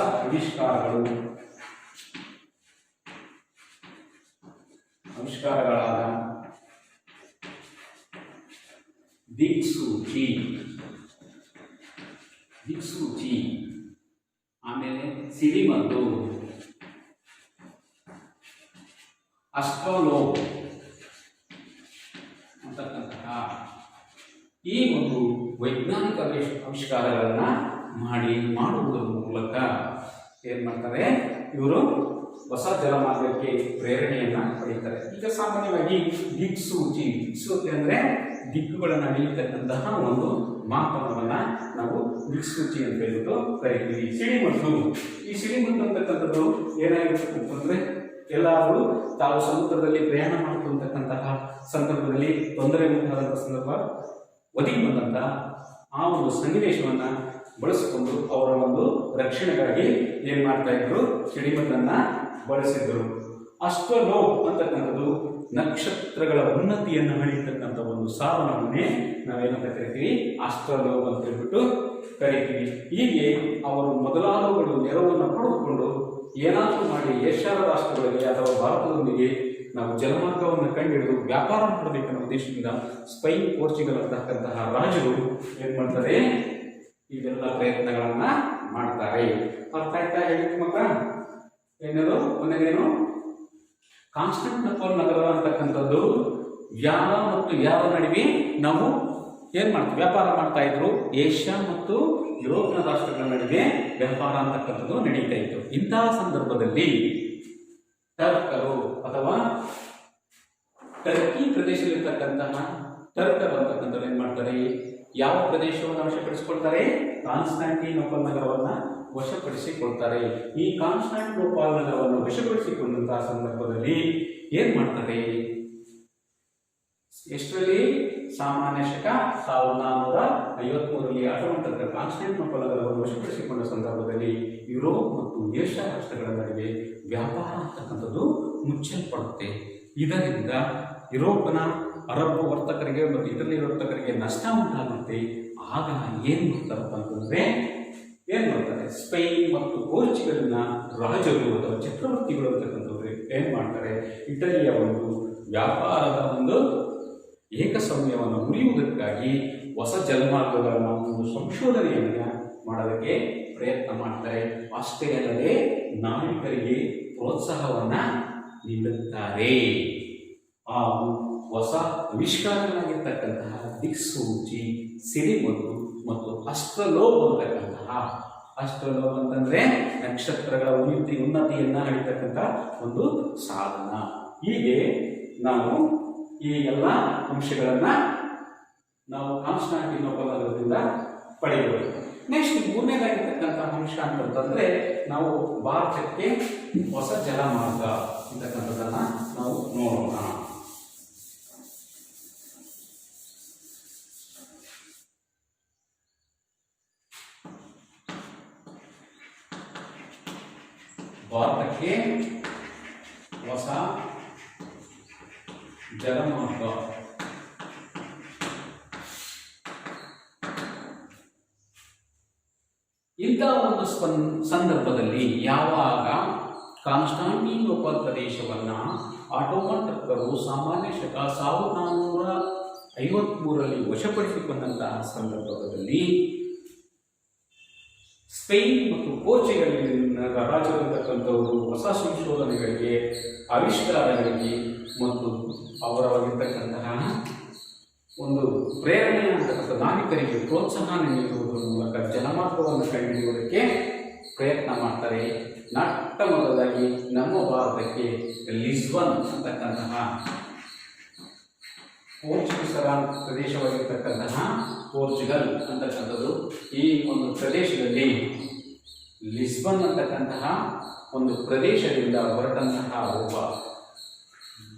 [SPEAKER 1] ಆವಿಷ್ಕಾರಗಳಾದ ದಿಕ್ಸೂಚಿ, ಆಮೇಲೆ ಸಿಡಿಮದ್ದು, ಅಸ್ಟ್ರೋಲೋಬ್ ಅಂತಕ್ಕಂತಹ ಈ ಒಂದು ವೈಜ್ಞಾನಿಕ ಆವಿಷ್ಕಾರಗಳನ್ನ ಮಾಡುವುದರ ಮೂಲಕ ಏನ್ ಮಾಡ್ತಾರೆ? ಇವರು ಹೊಸ ಜಲಮಾರ್ಗಕ್ಕೆ ಪ್ರೇರಣೆಯನ್ನ ಪಡೀತಾರೆ. ಈಗ ಸಾಮಾನ್ಯವಾಗಿ ದಿಕ್ಸೂಚಿ ಅಂದ್ರೆ ದಿಕ್ಕುಗಳನ್ನು ಅಳೆಯತಕ್ಕಂತಹ ಒಂದು ಮಾಪನವನ್ನ ನಾವು ದಿಕ್ಸೂಚಿ ಅಂತ ಹೇಳ್ಬಿಟ್ಟು ಕರಿತೀವಿ. ಸಿಡಿಮದ್ದು, ಈ ಸಿಡಿಮದ್ದು ಅಂತಕ್ಕಂಥದ್ದು ಏನಾಗಿರ್ತಕ್ಕಂಥಂದ್ರೆ ಎಲ್ಲರೂ ತಾವು ಸಮುದ್ರದಲ್ಲಿ ಪ್ರಯಾಣ ಮಾಡ್ತಿರ್ತಕ್ಕಂತಹ ಸಂದರ್ಭದಲ್ಲಿ ತೊಂದರೆ ಉಂಟಾದಂತಹ ಸಂದರ್ಭ ಒದಗಿ ಬಂದಂತಹ ಆ ಒಂದು ಸನ್ನಿವೇಶವನ್ನ ಬಳಸಿಕೊಂಡು ಅವರ ಒಂದು ರಕ್ಷಣೆಗಾಗಿ ಏನ್ ಮಾಡ್ತಾ ಇದ್ರು, ಸಿಡಿಮದ್ದನ್ನ ಬಳಸಿದ್ರು. ಅಸ್ಟ್ರೋಲೋ ಅಂತಕ್ಕಂಥದ್ದು ನಕ್ಷತ್ರಗಳ ಉನ್ನತಿಯನ್ನು ಅಳೆಯತಕ್ಕಂಥ ಒಂದು ಸಾಧನವನ್ನೇ ನಾವೇನಂತ ಕರಿತೀವಿ, ಅಸ್ಟ್ರೋಲೋ ಅಂತ ಹೇಳ್ಬಿಟ್ಟು ಕರಿತೀವಿ. ಹೀಗೆ ಅವರು ಮೊದಲಾದವುಗಳು ನೆರವನ್ನು ಪಡೆದುಕೊಂಡು ಏನಾದರೂ ಮಾಡಿ ಏಷ್ಯಾದ ರಾಷ್ಟ್ರಗಳಿಗೆ ಅಥವಾ ಭಾರತದೊಂದಿಗೆ ನಾವು ಜಲಮಾರ್ಗವನ್ನು ಕಂಡುಹಿಡಿದು ವ್ಯಾಪಾರ ಮಾಡಬೇಕನ್ನೋ ಉದ್ದೇಶದಿಂದ ಸ್ಪೈನ್, ಪೋರ್ಚುಗಲ್ ಅಂತಕ್ಕಂತಹ ರಾಜರು ಏನ್ ಮಾಡ್ತಾರೆ, ಇದೆಲ್ಲ ಪ್ರಯತ್ನಗಳನ್ನ ಮಾಡ್ತಾರೆ. ಅರ್ಥ ಆಯ್ತಾ ಹೇಳಿದ ಮಗ? ಏನದು ಒಂದೇನು, ಕಾನ್ಸ್ಟಾಂಟಿನೋಪಲ್ ನಗರ ಅಂತಕ್ಕಂಥದ್ದು ಯಾವ ಮತ್ತು ಯಾವ ನಡುವೆ ನಾವು ಏನ್ ಮಾಡ್ತೀವಿ, ವ್ಯಾಪಾರ ಮಾಡ್ತಾ ಇದ್ರು. ಏಷ್ಯಾ ಮತ್ತು ಯುರೋಪಿನ ರಾಷ್ಟ್ರಗಳ ನಡುವೆ ವ್ಯಾಪಾರ ಅಂತಕ್ಕಂಥದ್ದು ನಡೀತಾ ಇತ್ತು. ಇಂತಹ ಸಂದರ್ಭದಲ್ಲಿ ಟರ್ಕರು ಅಥವಾ ಟರ್ಕಿ ಪ್ರದೇಶದಲ್ಲಿರ್ತಕ್ಕಂತಹ ಟರ್ಕರು ಅಂತಕ್ಕಂಥವ್ರು ಏನ್ ಮಾಡ್ತಾರೆ, ಯಾವ ಪ್ರದೇಶವನ್ನು ವಶಪಡಿಸಿಕೊಳ್ತಾರೆ, ಕಾನ್ಸ್ಟಾಂಟಿನೋಪಲ್ ನಗರವನ್ನ ವಶಪಡಿಸಿಕೊಳ್ತಾರೆ. ಈ ಕಾನ್ಸ್ಟಾಂಟಿನೋಪಲ್ ನಗರವನ್ನು ವಶಪಡಿಸಿಕೊಂಡಂತಹ ಸಂದರ್ಭದಲ್ಲಿ ಏನ್ ಮಾಡ್ತಾರೆ, ಎಷ್ಟರಲ್ಲಿ, ಸಾಮಾನ್ಯ ಶಕ 1453ರಲ್ಲಿ ಆಟೋಮಂಟದ ಕಾನ್ಸ್ಟಾಂಟಿನೋಪಲ್ ನಗರವನ್ನು ವಶಪಡಿಸಿಕೊಂಡ ಸಂದರ್ಭದಲ್ಲಿ ಯುರೋಪ್ ಮತ್ತು ಏಷ್ಯಾ ರಾಷ್ಟ್ರಗಳ ನಡುವೆ ವ್ಯಾಪಾರ ಅಂತಕ್ಕಂಥದ್ದು ಮುಚ್ಚಲ್ಪಡುತ್ತೆ. ಇದರಿಂದ ಯುರೋಪ್ನ ಅರಬ್ ವರ್ತಕರಿಗೆ ಮತ್ತು ಇಟಲಿ ವರ್ತಕರಿಗೆ ನಷ್ಟ ಉಂಟಾಗುತ್ತೆ. ಆಗ ಏನ್ ಮಾಡ್ತಾರಪ್ಪ ಅಂತಂದ್ರೆ, ಏನ್ ಮಾಡ್ತಾರೆ, ಸ್ಪೈನ್ ಮತ್ತು ಪೋರ್ಚುಗಲ್ನ ರಾಜರು ಅಥವಾ ಚಕ್ರವರ್ತಿಗಳು ಅಂತಕ್ಕಂಥವ್ರು ಏನ್ ಮಾಡ್ತಾರೆ, ಇಟಲಿಯ ಒಂದು ವ್ಯಾಪಾರದ ಒಂದು ಏಕಸಮಯವನ್ನು ಮುರಿಯುವುದಕ್ಕಾಗಿ ಹೊಸ ಜಲಮಾರ್ಗಗಳನ್ನ ಒಂದು ಸಂಶೋಧನೆಯನ್ನ ಮಾಡೋದಕ್ಕೆ ಪ್ರಯತ್ನ ಮಾಡ್ತಾರೆ. ಅಷ್ಟೇ ಅಲ್ಲದೆ ನಾವಿಕರಿಗೆ ಪ್ರೋತ್ಸಾಹವನ್ನ ನೀಡುತ್ತಾರೆ. ಹಾಗೂ ಹೊಸ ಆವಿಷ್ಕಾರಗಳಾಗಿರ್ತಕ್ಕಂತಹ ದಿಕ್ಸೂಚಿ, ಸಿಡಿಮದ್ದು ಮತ್ತು ಅಸ್ಟ್ರೋಲೋಬ್ ಅಂತಕ್ಕಂತಹ, ಅಸ್ಟ್ರೋಲೋಬ್ ಅಂತಂದ್ರೆ ನಕ್ಷತ್ರಗಳ ಉನ್ನತಿಯನ್ನ ಅಳಿತಕ್ಕಂಥ ಒಂದು ಸಾಧನ. ಹೀಗೆ ನಾವು ಈ ಎಲ್ಲ ಅಂಶಗಳನ್ನ ನಾವು ಕಾನ್ಸ್ಟಾಂಟಿನೋಪಲ್ ನಗರದಿಂದ ಪಡೆಯಬಹುದು. ನೆಕ್ಸ್ಟ್ ಮೂರನೇದಾಗಿರ್ತಕ್ಕಂತಹ ಅಂಶ ಅಂತಂದ್ರೆ ನಾವು ಭಾರತಕ್ಕೆ ಹೊಸ ಜಲಮಾರ್ಗ ಅಂತಕ್ಕಂಥದ್ದನ್ನ ನಾವು ನೋಡೋಣ. ಭಾರತಕ್ಕೆ ಹೊಸ ಜಲಮಾರ್ಗ ಇಂತಹ ಒಂದು ಸಂದರ್ಭದಲ್ಲಿ ಯಾವಾಗ ಕಾನ್ಸ್ಟಾಂಟಿನೋಪಲ್ ಪ್ರದೇಶವನ್ನ ಆಟೋಮನ್ ಟರ್ಕರು ಸಾಮಾನ್ಯ ಶಕ 1453ರಲ್ಲಿ ವಶಪಡಿಸಿಕೊಂಡಂತಹ ಸಂದರ್ಭದಲ್ಲಿ ಸ್ಪೇನ್ ಮತ್ತು ಪೋರ್ಚುಗಲ್ನ ರಾಜರಿರ್ತಕ್ಕಂಥವರು ಹೊಸ ಸಂಶೋಧನೆಗಳಿಗೆ, ಆವಿಷ್ಕಾರಗಳಿಗೆ ಮತ್ತು ಅವರವಾಗಿರ್ತಕ್ಕಂತಹ ಒಂದು ಪ್ರೇರಣೆ ಅಂತಕ್ಕಂಥ ನಾವಿಕರಿಗೆ ಪ್ರೋತ್ಸಾಹ ನೀಡುವುದರ ಮೂಲಕ ಜಲಮಾರ್ಗವನ್ನು ಕಂಡುಹಿಡಿಯುವುದಕ್ಕೆ ಪ್ರಯತ್ನ ಮಾಡ್ತಾರೆ. ಮೊಟ್ಟ ಮೊದಲಾಗಿ ನಮ್ಮ ಭಾರತಕ್ಕೆ ಲಿಸ್ಬನ್ ಅಂತಕ್ಕಂತಹ ಪೋರ್ಚುಗೀಸರ ಪ್ರದೇಶವಾಗಿರ್ತಕ್ಕಂತಹ ಪೋರ್ಚುಗಲ್ ಅಂತಕ್ಕಂಥದ್ದು, ಈ ಒಂದು ಪ್ರದೇಶದಲ್ಲಿ ಲಿಸ್ಬನ್ ಅಂತಕ್ಕಂತಹ ಒಂದು ಪ್ರದೇಶದಿಂದ ಹೊರಟಂತಹ ಒಬ್ಬ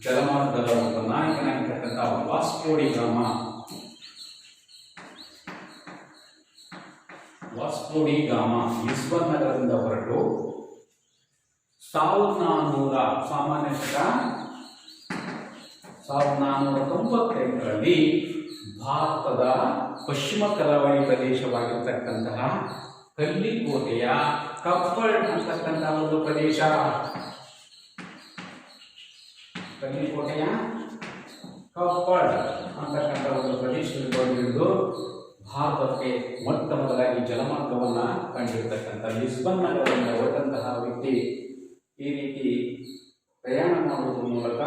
[SPEAKER 1] ಜಲಮಾರ್ಗದ ಒಬ್ಬ ನಾಯಕನಾಗಿರ್ತಕ್ಕಂತಹ ವಾಸ್ಕೋಡಿ ಗಾಮ ಲಿಸ್ಬನ್ ನಗರದಿಂದ ಹೊರಟು 1400 ಸಾಮಾನ್ಯ ಶಕ 1498ರಲ್ಲಿ ಭಾರತದ ಪಶ್ಚಿಮ ಕರಾವಳಿ ಪ್ರದೇಶವಾಗಿರ್ತಕ್ಕಂತಹ ಕಲ್ಲಿಕೋಟೆಯ ಕಪ್ಪಳ್ ಅಂತಕ್ಕಂತಹ ಒಂದು ಪ್ರದೇಶ, ಕಲ್ಲಿಕೋಟೆಯ ಕಪ್ಪಳ್ ಅಂತಕ್ಕಂಥ ಒಂದು ಪ್ರದೇಶದಲ್ಲಿ ಹಿಡಿದು ಭಾರತಕ್ಕೆ ಮೊಟ್ಟ ಮೊದಲಾಗಿ ಜಲಮಾರ್ಗವನ್ನ ಕಂಡಿರ್ತಕ್ಕಂಥ ಲಿಸ್ಬನ್ ನಗರದಿಂದ ಹೊರಟಂತಹ ವ್ಯಕ್ತಿ ಈ ರೀತಿ ಪ್ರಯಾಣ ಮಾಡುವುದರ ಮೂಲಕ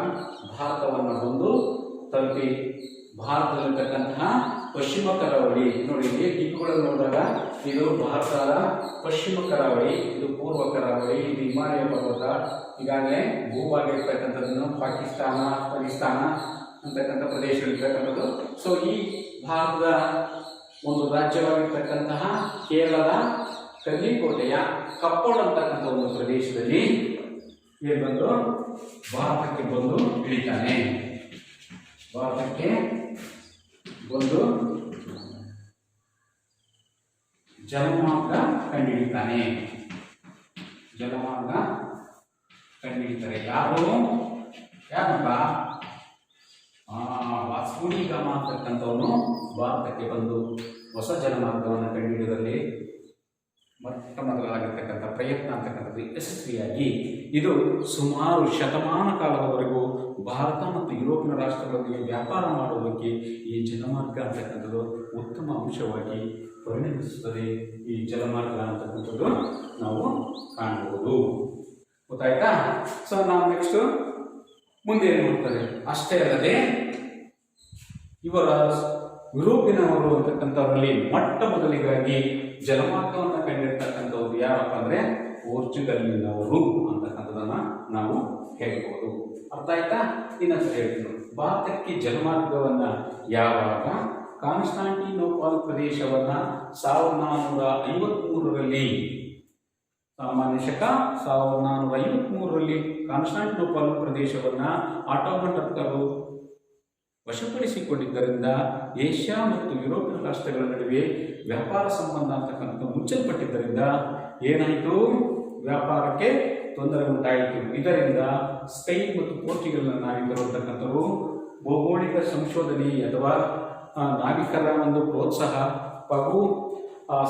[SPEAKER 1] ಭಾರತವನ್ನು ಬಂದು ತಲುಪಿ ಭಾರತದಲ್ಲಿರ್ತಕ್ಕಂತಹ ಪಶ್ಚಿಮ ಕರಾವಳಿ ನೋಡಿ, ಇಲ್ಲಿ ದ್ವೀಪಗಳನ್ನು ನೋಡಿದಾಗ ಇದು ಭಾರತದ ಪಶ್ಚಿಮ ಕರಾವಳಿ, ಇದು ಪೂರ್ವ ಕರಾವಳಿ, ಇದು ಹಿಮಾಲಯ ಪರ್ವತ, ಈಗಾಗಲೇ ಭೂಭಾಗ ಇರ್ತಕ್ಕಂಥದ್ದನ್ನು ಪಾಕಿಸ್ತಾನ, ಅಫ್ಘಾನಿಸ್ತಾನ ಅಂತಕ್ಕಂಥ ಪ್ರದೇಶಗಳಿರ್ತಕ್ಕಂಥದ್ದು. ಸೊ ಈ ಭಾರತದ ಒಂದು ರಾಜ್ಯವಾಗಿರ್ತಕ್ಕಂತಹ ಕೇರಳದ ಕಲ್ಲಿಕೋಟೆಯ ಕಪ್ಪೋಳ ಅಂತಕ್ಕಂಥ ಒಂದು ಪ್ರದೇಶದಲ್ಲಿ ಏನು ಬಂದು ಭಾರತಕ್ಕೆ ಬಂದು ಇಳಿತಾನೆ. ಭಾರತಕ್ಕೆ ಬಂದು ಜಲಮಾರ್ಗ ಕಂಡುಹಿಡಿತಾನೆ. ಜಲಮಾರ್ಗ ಕಂಡುಹಿಡಿತಾರೆ ಯಾರು? ಯಾರಪ್ಪ? ವಾಸ್ಕೋ ಡಿ ಗಾಮಾ ಅಂತಕ್ಕಂಥವನು ಭಾರತಕ್ಕೆ ಬಂದು ಹೊಸ ಜಲಮಾರ್ಗವನ್ನು ಕಂಡುಹಿಡಿಯುವುದರಲ್ಲಿ ಮೊಟ್ಟ ಮೊದಲಾಗಿರ್ತಕ್ಕಂಥ ಪ್ರಯತ್ನ ಅಂತಕ್ಕಂಥದ್ದು ಯಶಸ್ವಿಯಾಗಿ ಇದು ಸುಮಾರು ಶತಮಾನ ಕಾಲದವರೆಗೂ ಭಾರತ ಮತ್ತು ಯುರೋಪಿನ ರಾಷ್ಟ್ರಗಳೊಂದಿಗೆ ವ್ಯಾಪಾರ ಮಾಡುವುದಕ್ಕೆ ಈ ಜಲಮಾರ್ಗ ಅಂತಕ್ಕಂಥದ್ದು ಉತ್ತಮ ಅಂಶವಾಗಿ ಪರಿಣಮಿಸುತ್ತದೆ. ಈ ಜಲಮಾರ್ಗ ಅಂತಕ್ಕಂಥದ್ದು ನಾವು ಕಾಣಬಹುದು. ಗೊತ್ತಾಯ್ತಾ? ಸೊ ನಾವು ನೆಕ್ಸ್ಟ್ ಮುಂದೆ ಏನು ಮಾಡ್ತಾರೆ? ಅಷ್ಟೇ ಅಲ್ಲದೆ ಇವರ ಯುರೋಪಿನವರು ಅಂತಕ್ಕಂಥವರಲ್ಲಿ ಮೊಟ್ಟ ಮೊದಲಿಗಾಗಿ ಜಲಮಾರ್ಗವನ್ನು ಕಂಡಿರ್ತಕ್ಕಂಥವ್ರು ಯಾರಪ್ಪ ಅಂದ್ರೆ ಪೋರ್ಚುಗಲ್ನವರು ಅಂತಕ್ಕಂಥದನ್ನ ನಾವು ಹೇಳ್ಬೋದು. ಅರ್ಥ ಆಯ್ತಾ? ಇನ್ನೊಂದು ಹೇಳ್ತೀನಿ, ಭಾರತಕ್ಕೆ ಜಲಮಾರ್ಗವನ್ನ ಯಾವಾಗ ಕಾನ್ಸ್ಟಾಂಟಿನೋಪಾಲ್ ಪ್ರದೇಶವನ್ನ 1453ರಲ್ಲಿ ಸಾಮಾನ್ಯ ಶಕ 1453ರಲ್ಲಿ ಕಾನ್ಸ್ಟಾಂಟಿನೋಪಾಲ್ ಪ್ರದೇಶವನ್ನ ಆಟೋಮನ್ ಟರ್ಕರು ವಶಪಡಿಸಿಕೊಂಡಿದ್ದರಿಂದ ಏಷ್ಯಾ ಮತ್ತು ಯುರೋಪಿಯನ್ ರಾಷ್ಟ್ರಗಳ ನಡುವೆ ವ್ಯಾಪಾರ ಸಂಬಂಧ ಅಂತಕ್ಕಂಥ ಮುಚ್ಚಲ್ಪಟ್ಟಿದ್ದರಿಂದ ಏನಾಯಿತು? ವ್ಯಾಪಾರಕ್ಕೆ ತೊಂದರೆ ಉಂಟಾಯಿತು. ಇದರಿಂದ ಸ್ಪೇನ್ ಮತ್ತು ಪೋರ್ಚುಗಲ್ನ ನಾವಿಕರು ಅಂತಕ್ಕಂಥವರು ಭೌಗೋಳಿಕ ಸಂಶೋಧನೆ ಅಥವಾ ನಾವಿಕರ ಒಂದು ಪ್ರೋತ್ಸಾಹ ಹಾಗೂ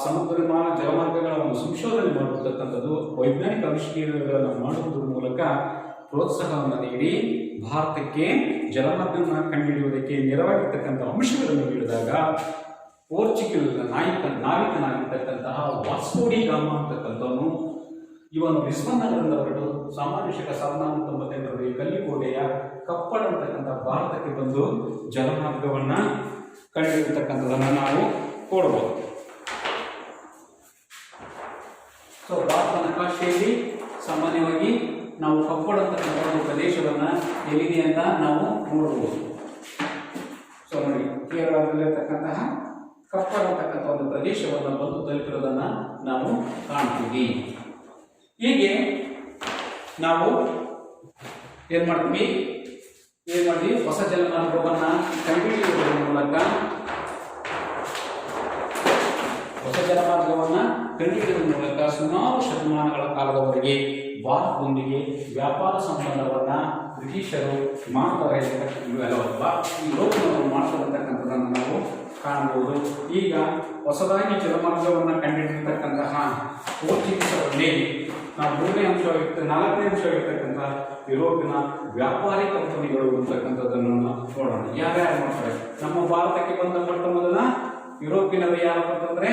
[SPEAKER 1] ಸಮುದ್ರ ಜಲಮಾರ್ಗಗಳ ಒಂದು ಸಂಶೋಧನೆ ಮಾಡತಕ್ಕಂಥದ್ದು ವೈಜ್ಞಾನಿಕ ಆವಿಷ್ಕಾರಗಳನ್ನು ಮಾಡುವುದರ ಮೂಲಕ ಪ್ರೋತ್ಸಾಹವನ್ನು ನೀಡಿ ಭಾರತಕ್ಕೆ ಜಲಮಾರ್ಗವನ್ನು ಕಂಡುಹಿಡಿಯುವುದಕ್ಕೆ ನೆರವಾಗಿರ್ತಕ್ಕಂಥ ಅಂಶಗಳನ್ನು ನೀಡಿದಾಗ ಪೋರ್ಚುಗಲ್ನ ನಾವಿಕನಾಗಿರ್ತಕ್ಕಂತಹ ವಾಸ್ಕೋ ಡಿ ಗಾಮಾ ಅಂತಕ್ಕಂಥವನು ಇವನು ಲಿಸ್ಬನ್ ನಗರದಿಂದ ಹೊರಟು ಸಾಮಾನ್ಯ ಶಕ 1498ರಲ್ಲಿ ಕಲ್ಲಿಕೋಟೆಯ ಕಪ್ಪಳ ಅಂತಕ್ಕಂಥ ಭಾರತಕ್ಕೆ ಬಂದು ಜಲಮಾರ್ಗವನ್ನ ಕಂಡುಹಿಡಿಯತಕ್ಕಂಥದ್ದನ್ನು ನಾವು ನೋಡಬಹುದು. ಸೊ ಭಾರತ ನಕಾಶೆಯಲ್ಲಿ ಸಾಮಾನ್ಯವಾಗಿ ನಾವು ಕಪ್ಪಳ ಅಂತಕ್ಕಂಥ ಒಂದು ಪ್ರದೇಶವನ್ನ ಎಲ್ಲಿದೆ ಅಂತ ನಾವು ನೋಡಬಹುದು. ಸೊ ನೋಡಿ, ಕೇರಳದಲ್ಲಿರ್ತಕ್ಕಂತಹ ಕಪ್ಪಳ ಅಂತಕ್ಕಂಥ ಒಂದು ಪ್ರದೇಶವನ್ನು ಬಂದು ತಲುಪಿರೋದನ್ನ ನಾವು ಕಾಣ್ತೀವಿ. ಹೀಗೆ ನಾವು ಏನ್ ಮಾಡ್ತೀವಿ? ಹೊಸ ಜಲಮಾರ್ಗವನ್ನ ಕಂಡುಹಿಡಿಯುವುದರ ಮೂಲಕ ಸುಮಾರು ಶತಮಾನಗಳ ಕಾಲದವರೆಗೆ ಭಾರತದೊಂದಿಗೆ ವ್ಯಾಪಾರ ಸಂಬಂಧವನ್ನ ಬ್ರಿಟಿಷರು ಮಾಡ್ತಾರೆ, ಯುರೋಪಿನವರು ಮಾಡ್ತಾರಂತಕ್ಕಂಥದ್ದನ್ನು ನಾವು ಕಾಣಬಹುದು. ಈಗ ಹೊಸದಾಗಿ ಜಲಮಾರ್ಗವನ್ನು ಕಂಡುಹಿಡಿದಿರ್ತಕ್ಕಂತಹ ಪೋರ್ಚುಗೀಸರಲ್ಲಿ ನಾವು 3ನೇ ಅಂಶವಾಗಿರ್ತಕ್ಕಂಥ 4ನೇ ಅಂಶವಾಗಿರ್ತಕ್ಕಂಥ ಯುರೋಪಿನ ವ್ಯಾಪಾರಿ ಕಂಪನಿಗಳು ಅಂತಕ್ಕಂಥದ್ದನ್ನು ನೋಡೋಣ. ಯಾರ್ಯಾರು ಮಾಡ್ತಾರೆ? ನಮ್ಮ ಭಾರತಕ್ಕೆ ಬಂದ ಮೊಟ್ಟ ಮೊದಲ ಯುರೋಪಿನರು ಯಾರಪ್ಪ ಅಂತಂದ್ರೆ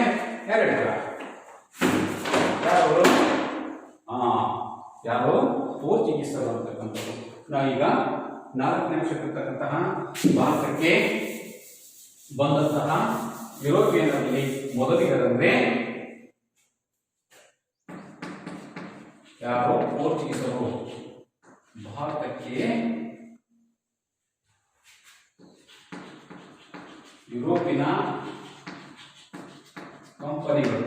[SPEAKER 1] ಯಾರು? ಪೋರ್ಚುಗೀಸರು ಅಂತಕ್ಕಂಥದ್ದು. ನಾವೀಗ 4ನೇ ಅಂಶಕ್ಕಿರ್ತಕ್ಕಂತಹ ಭಾರತಕ್ಕೆ ಬಂದಂತಹ ಯುರೋಪಿಯನ್ನಲ್ಲಿ ಮೊದಲಿಗರಂದ್ರೆ ಯಾರು? ಪೋರ್ಚುಗೀಸರು. ಭಾರತಕ್ಕೆ ಯುರೋಪಿನ ಕಂಪನಿಗಳು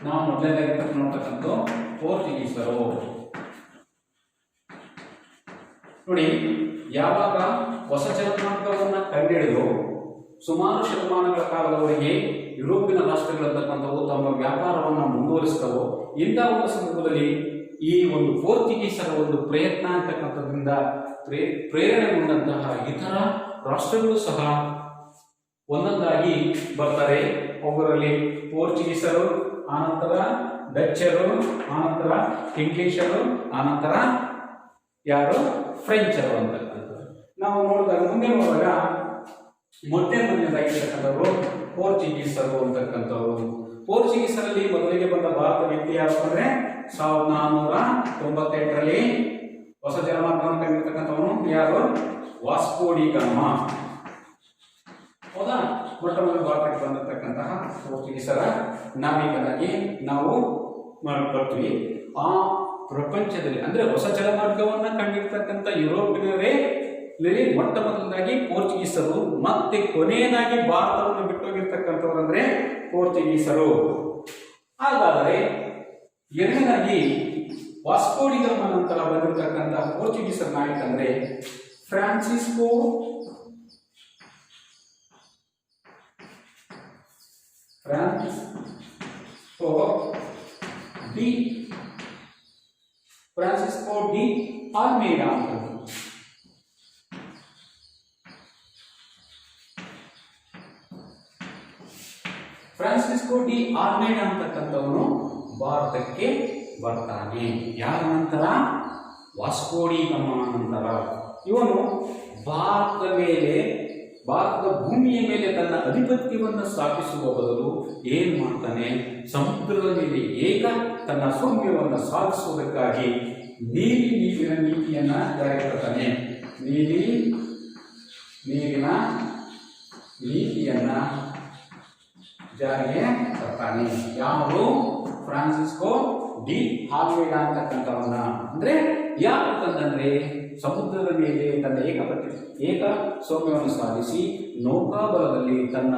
[SPEAKER 1] ನಾವು ಮೊದಲನೇದಾಗಿ ನೋಡ್ತಕ್ಕಂಥ ಪೋರ್ಚುಗೀಸರು. ನೋಡಿ, ಯಾವಾಗ ಹೊಸ ಜಲಮಾರ್ಗವನ್ನು ಕಂಡುಹಿಡಿದು ಸುಮಾರು ಶತಮಾನಗಳ ಕಾಲದವರೆಗೆ ಯುರೋಪಿನ ರಾಷ್ಟ್ರಗಳಂತಕ್ಕಂಥವು ತಮ್ಮ ವ್ಯಾಪಾರವನ್ನು ಮುಂದುವರಿಸ್ತವೋ, ಇಂಥ ಒಂದು ಸಂದರ್ಭದಲ್ಲಿ ಈ ಒಂದು ಪೋರ್ಚುಗೀಸರ ಒಂದು ಪ್ರಯತ್ನ ಅಂತಕ್ಕಂಥದ್ರಿಂದ ಪ್ರೇರಣೆಗೊಂಡಂತಹ ಇತರ ರಾಷ್ಟ್ರಗಳು ಸಹ ಒಂದೊಂದಾಗಿ ಬರ್ತಾರೆ. ಅವುಗಳಲ್ಲಿ ಪೋರ್ಚುಗೀಸರು, ಆನಂತರ ಡಚ್ಚರು, ಆನಂತರ ಇಂಗ್ಲಿಷರು, ಆನಂತರ ಯಾರು? ಫ್ರೆಂಚರು ಅಂತಕ್ಕಂಥದ್ದು ನಾವು ನೋಡಿದಾಗ ಮುಂದೆ ನೋಡಿದಾಗ ಮೊದಲನೇದಾಗಿರ್ತಕ್ಕಂಥವ್ರು ಪೋರ್ಚುಗೀಸರು ಅಂತಕ್ಕಂಥವ್ರು. ಪೋರ್ಚುಗೀಸರಲ್ಲಿ ಮೊದಲಿಗೆ ಬಂದ ಭಾರತ ವ್ಯಕ್ತಿ ಯಾರಪ್ಪ ಅಂದ್ರೆ 1498ರಲ್ಲಿ ಹೊಸ ಜಲಮಾರ್ಗವನ್ನು ಕಂಡಿರ್ತಕ್ಕಂಥವನು ಯಾರು? Vasco D gamma. ಹೌದಾ? ಮೊಟ್ಟ ಮೊದಲು ಭಾರತಕ್ಕೆ ಬಂದಿರತಕ್ಕಂತಹ ಪೋರ್ಚುಗೀಸರ ನಾವಿಕನಾಗಿ ನಾವು ಬರ್ತೀವಿ. ಆ ಪ್ರಪಂಚದಲ್ಲಿ ಅಂದ್ರೆ ಹೊಸ ಜಲಮಾರ್ಗವನ್ನ ಕಂಡಿರ್ತಕ್ಕಂಥ ಯುರೋಪಿನರೇ ಮೊಟ್ಟ ಮೊದಲದಾಗಿ ಪೋರ್ಚುಗೀಸರು, ಮತ್ತೆ ಕೊನೆಯದಾಗಿ ಭಾರತವನ್ನು ಬಿಟ್ಟೋಗಿರ್ತಕ್ಕಂಥವ್ರು ಅಂದ್ರೆ ಪೋರ್ಚುಗೀಸರು. ಹಾಗಾದರೆ ಎರಡನೇದಾಗಿ ವಾಸ್ಕೋ ಡಿ ಗಾಮಾ ನಂತರ ಬಂದಿರತಕ್ಕಂಥ ಪೋರ್ಚುಗೀಸರ ನಾಯಕ ಅಂದ್ರೆ ಫ್ರಾನ್ಸಿಸ್ಕೋ ಡಿ ಆಲ್ಮೇಡಾ ಅಂತ. ಫ್ರಾನ್ಸಿಸ್ಕೋ ಡಿ ಆಲ್ಮೇಡಾ ಅಂತಕ್ಕಂಥವನು ಭಾರತಕ್ಕೆ ಬರ್ತಾನೆ. ಯಾರ ನಂತರ? ವಾಸ್ಕೋ ಡಿ ಗಾಮಾ ನಂತರ. ಇವನು ಭಾರತದ ಭೂಮಿಯ ಮೇಲೆ ತನ್ನ ಅಧಿಪತ್ಯವನ್ನು ಸ್ಥಾಪಿಸುವ ಬದಲು ಏನ್ ಮಾಡ್ತಾನೆ? ಸಮುದ್ರದ ಮೇಲೆ ತನ್ನ ಸೌಮ್ಯವನ್ನು ಸಾಧಿಸುವುದಕ್ಕಾಗಿ ನೀರಿನ ನೀತಿಯನ್ನ ಜಾರಿಗೆ ತರ್ತಾನೆ. ನೀರಿನ ನೀತಿಯನ್ನ ಜಾರಿಗೆ ತರ್ತಾನೆ. ಯಾರು? ಫ್ರಾನ್ಸಿಸ್ಕೋ ಡಿ ಆಲ್ಮೇಡಾ ಅಂತಕ್ಕಂಥವನ್ನ. ಅಂದ್ರೆ ಯಾಕಂತಂದ್ರೆ ಸಮುದ್ರದ ಮೇಲೆ ತನ್ನ ಏಕ ಸೌಮ್ಯವನ್ನು ಸಾಧಿಸಿ ನೌಕಾಬಲದಲ್ಲಿ ತನ್ನ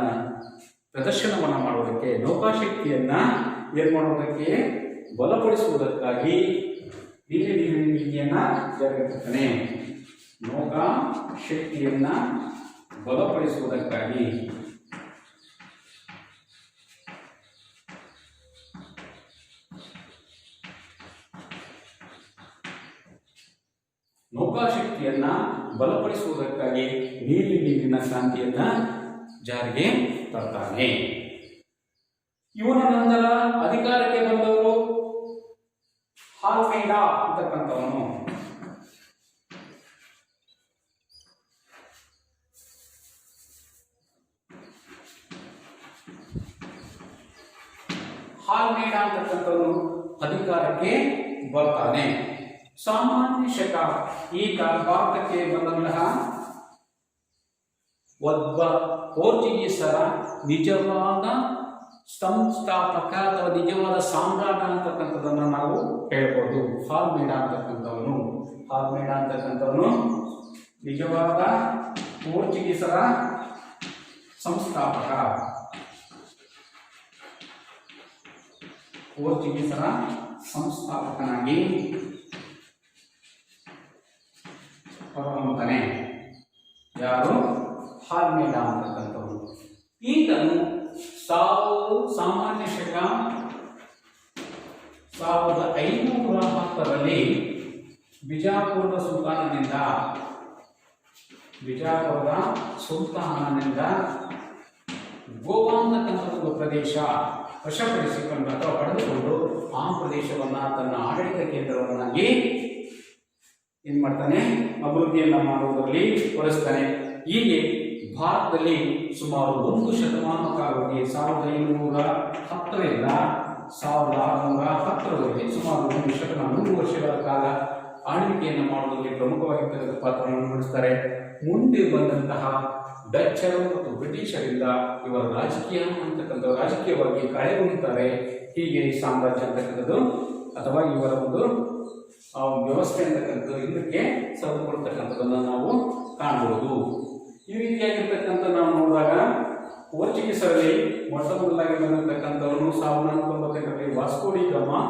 [SPEAKER 1] ಪ್ರದರ್ಶನವನ್ನು ಮಾಡುವುದಕ್ಕೆ, ನೌಕಾಶಕ್ತಿಯನ್ನ ಏನ್ ಮಾಡುವುದಕ್ಕೆ, ಬಲಪಡಿಸುವುದಕ್ಕಾಗಿ ನೀರಿನ ನೀತಿಯನ್ನ ಜಾರಿಗೆ ತರ್ತಾನೆ. ನೌಕಾ ಶಕ್ತಿಯನ್ನ ಬಲಪಡಿಸುವುದಕ್ಕಾಗಿ ನೌಕಾಶಕ್ತಿಯನ್ನ ಬಲಪಡಿಸುವುದಕ್ಕಾಗಿ ನೀರಿನ ಕ್ರಾಂತಿಯನ್ನ ಜಾರಿಗೆ ತರ್ತಾನೆ. ಇವನ ನಂತರ ಅಧಿಕಾರಕ್ಕೆ ಬಂದವರು ಆಲ್ಮೇಡಾ ಅಂತಕ್ಕಂಥವನು. ಆಲ್ಮೇಡಾ ಅಂತಕ್ಕಂಥವನು ಅಧಿಕಾರಕ್ಕೆ ಬರ್ತಾನೆ. ಸಾಮಾನ್ಯ ಶಕ ಈಗ ಭಾರತಕ್ಕೆ ಬಂದಂತಹ ಒಬ್ಬ ಪೋರ್ಚುಗೀಸರ ನಿಜವಾದ ಸಂಸ್ಥಾಪಕ ಅಥವಾ ನಿಜವಾದ ಸಾಮ್ರಾಟ ಅಂತಕ್ಕಂಥದ್ದನ್ನು ನಾವು ಹೇಳ್ಬೋದು. ಆಲ್ಮೇಡಾ ಅಂತಕ್ಕಂಥವನು ನಿಜವಾದ ಪೋರ್ಚುಗೀಸರ ಸಂಸ್ಥಾಪಕನಾಗಿ ಹೊರಹೊಮ್ಮುತ್ತಾನೆ. ಯಾರು? ಆಲ್ಮೇಡಾ ಅಂತಕ್ಕಂಥವನು. ಈತನು ಸಾಮಾನ್ಯ ಶಕ 1510ರಲ್ಲಿ ಬಿಜಾಪುರದ ಸುಲ್ತಾನನಿಂದ ಗೋವಾ ಅಂತಕ್ಕಂಥ ಪ್ರದೇಶ ವಶಪಡಿಸಿಕೊಂಡು ಅಥವಾ ಪಡೆದುಕೊಂಡು ಆ ಪ್ರದೇಶವನ್ನ ತನ್ನ ಆಡಳಿತ ಕೇಂದ್ರವನ್ನಾಗಿ ಏನ್ ಮಾಡ್ತಾನೆ? ಅಭಿವೃದ್ಧಿಯನ್ನ ಮಾಡುವುದರಲ್ಲಿ ತೊಡಗಿಸ್ತಾನೆ. ಹೀಗೆ ಭಾರತದಲ್ಲಿ ಸುಮಾರು 1 ಶತಮಾನ ಕಾಲವರೆಗೆ 1510ರಿಂದ 1610ರವರೆಗೆ ಸುಮಾರು 100 ವರ್ಷಗಳ ಕಾಲ ಆಳ್ವಿಕೆಯನ್ನು ಮಾಡುವುದರಲ್ಲಿ ಪ್ರಮುಖವಾಗಿರ್ತಕ್ಕಂಥ ಪಾತ್ರವನ್ನು ವಹಿಸ್ತಾರೆ. ಮುಂದೆ ಬಂದಂತಹ ಡಚ್ಚರು ಮತ್ತು ಬ್ರಿಟಿಷರಿಂದ ಇವರ ರಾಜಕೀಯವಾಗಿ ಕಳೆಗುಂದುತ್ತಾರೆ. ಹೀಗೆ ಈ ಸಾಮ್ರಾಜ್ಯ ಅಂತಕ್ಕಂಥದ್ದು ಅಥವಾ ಇವರ ಒಂದು ವ್ಯವಸ್ಥೆ ಅಂತಕ್ಕಂಥದ್ದು ಇದಕ್ಕೆ ಸರಿಪಡ್ತಕ್ಕಂಥದ್ದನ್ನು ನಾವು ಕಾಣಬಹುದು. ಈ ರೀತಿಯಾಗಿರ್ತಕ್ಕಂಥ ನಾವು ನೋಡಿದಾಗ ಪೋರ್ಚುಗೀಸರಲ್ಲಿ ಮೊಟ್ಟ ಮೊದಲಾಗಿ ಬಂದಿರತಕ್ಕಂಥವನು 1498ರಲ್ಲಿ ವಾಸ್ಕೋ ಡಿ ಗಾಮಾ.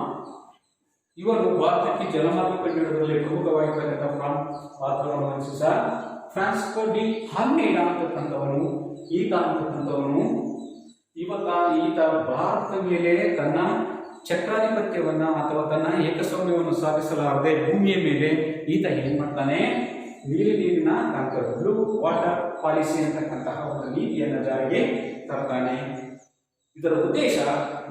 [SPEAKER 1] ಇವರು ಭಾರತಕ್ಕೆ ಜಲಮಾರ್ಗ ಕಂಡುಹಿಡಿಯುವುದರಲ್ಲಿ ಪ್ರಮುಖವಾಗಿರ್ತಕ್ಕಂಥ ಪಾತ್ರವನ್ನು ವಹಿಸಿದ ಫ್ರಾನ್ಸಿಸ್ಕೋ ಡಿ ಆಲ್ಮೇಡಾ ಅಂತಕ್ಕಂಥವನು ಈತ ಭಾರತದ ಮೇಲೆ ತನ್ನ ಚಕ್ರಾಧಿಪತ್ಯವನ್ನ ಅಥವಾ ತನ್ನ ಏಕಸ್ವಾಮ್ಯವನ್ನು ಸಾಧಿಸಲಾರದೆ ಭೂಮಿಯ ಮೇಲೆ ಈತ ಏನ್ ಮಾಡ್ತಾನೆ? ನೀರಿನ ಬ್ಲೂ ವಾಟರ್ ಪಾಲಿಸಿ ಅಂತಕ್ಕಂತಹ ಒಂದು ನೀತಿಯನ್ನು ಜಾರಿಗೆ ತರ್ತಾನೆ. ಇದರ ಉದ್ದೇಶ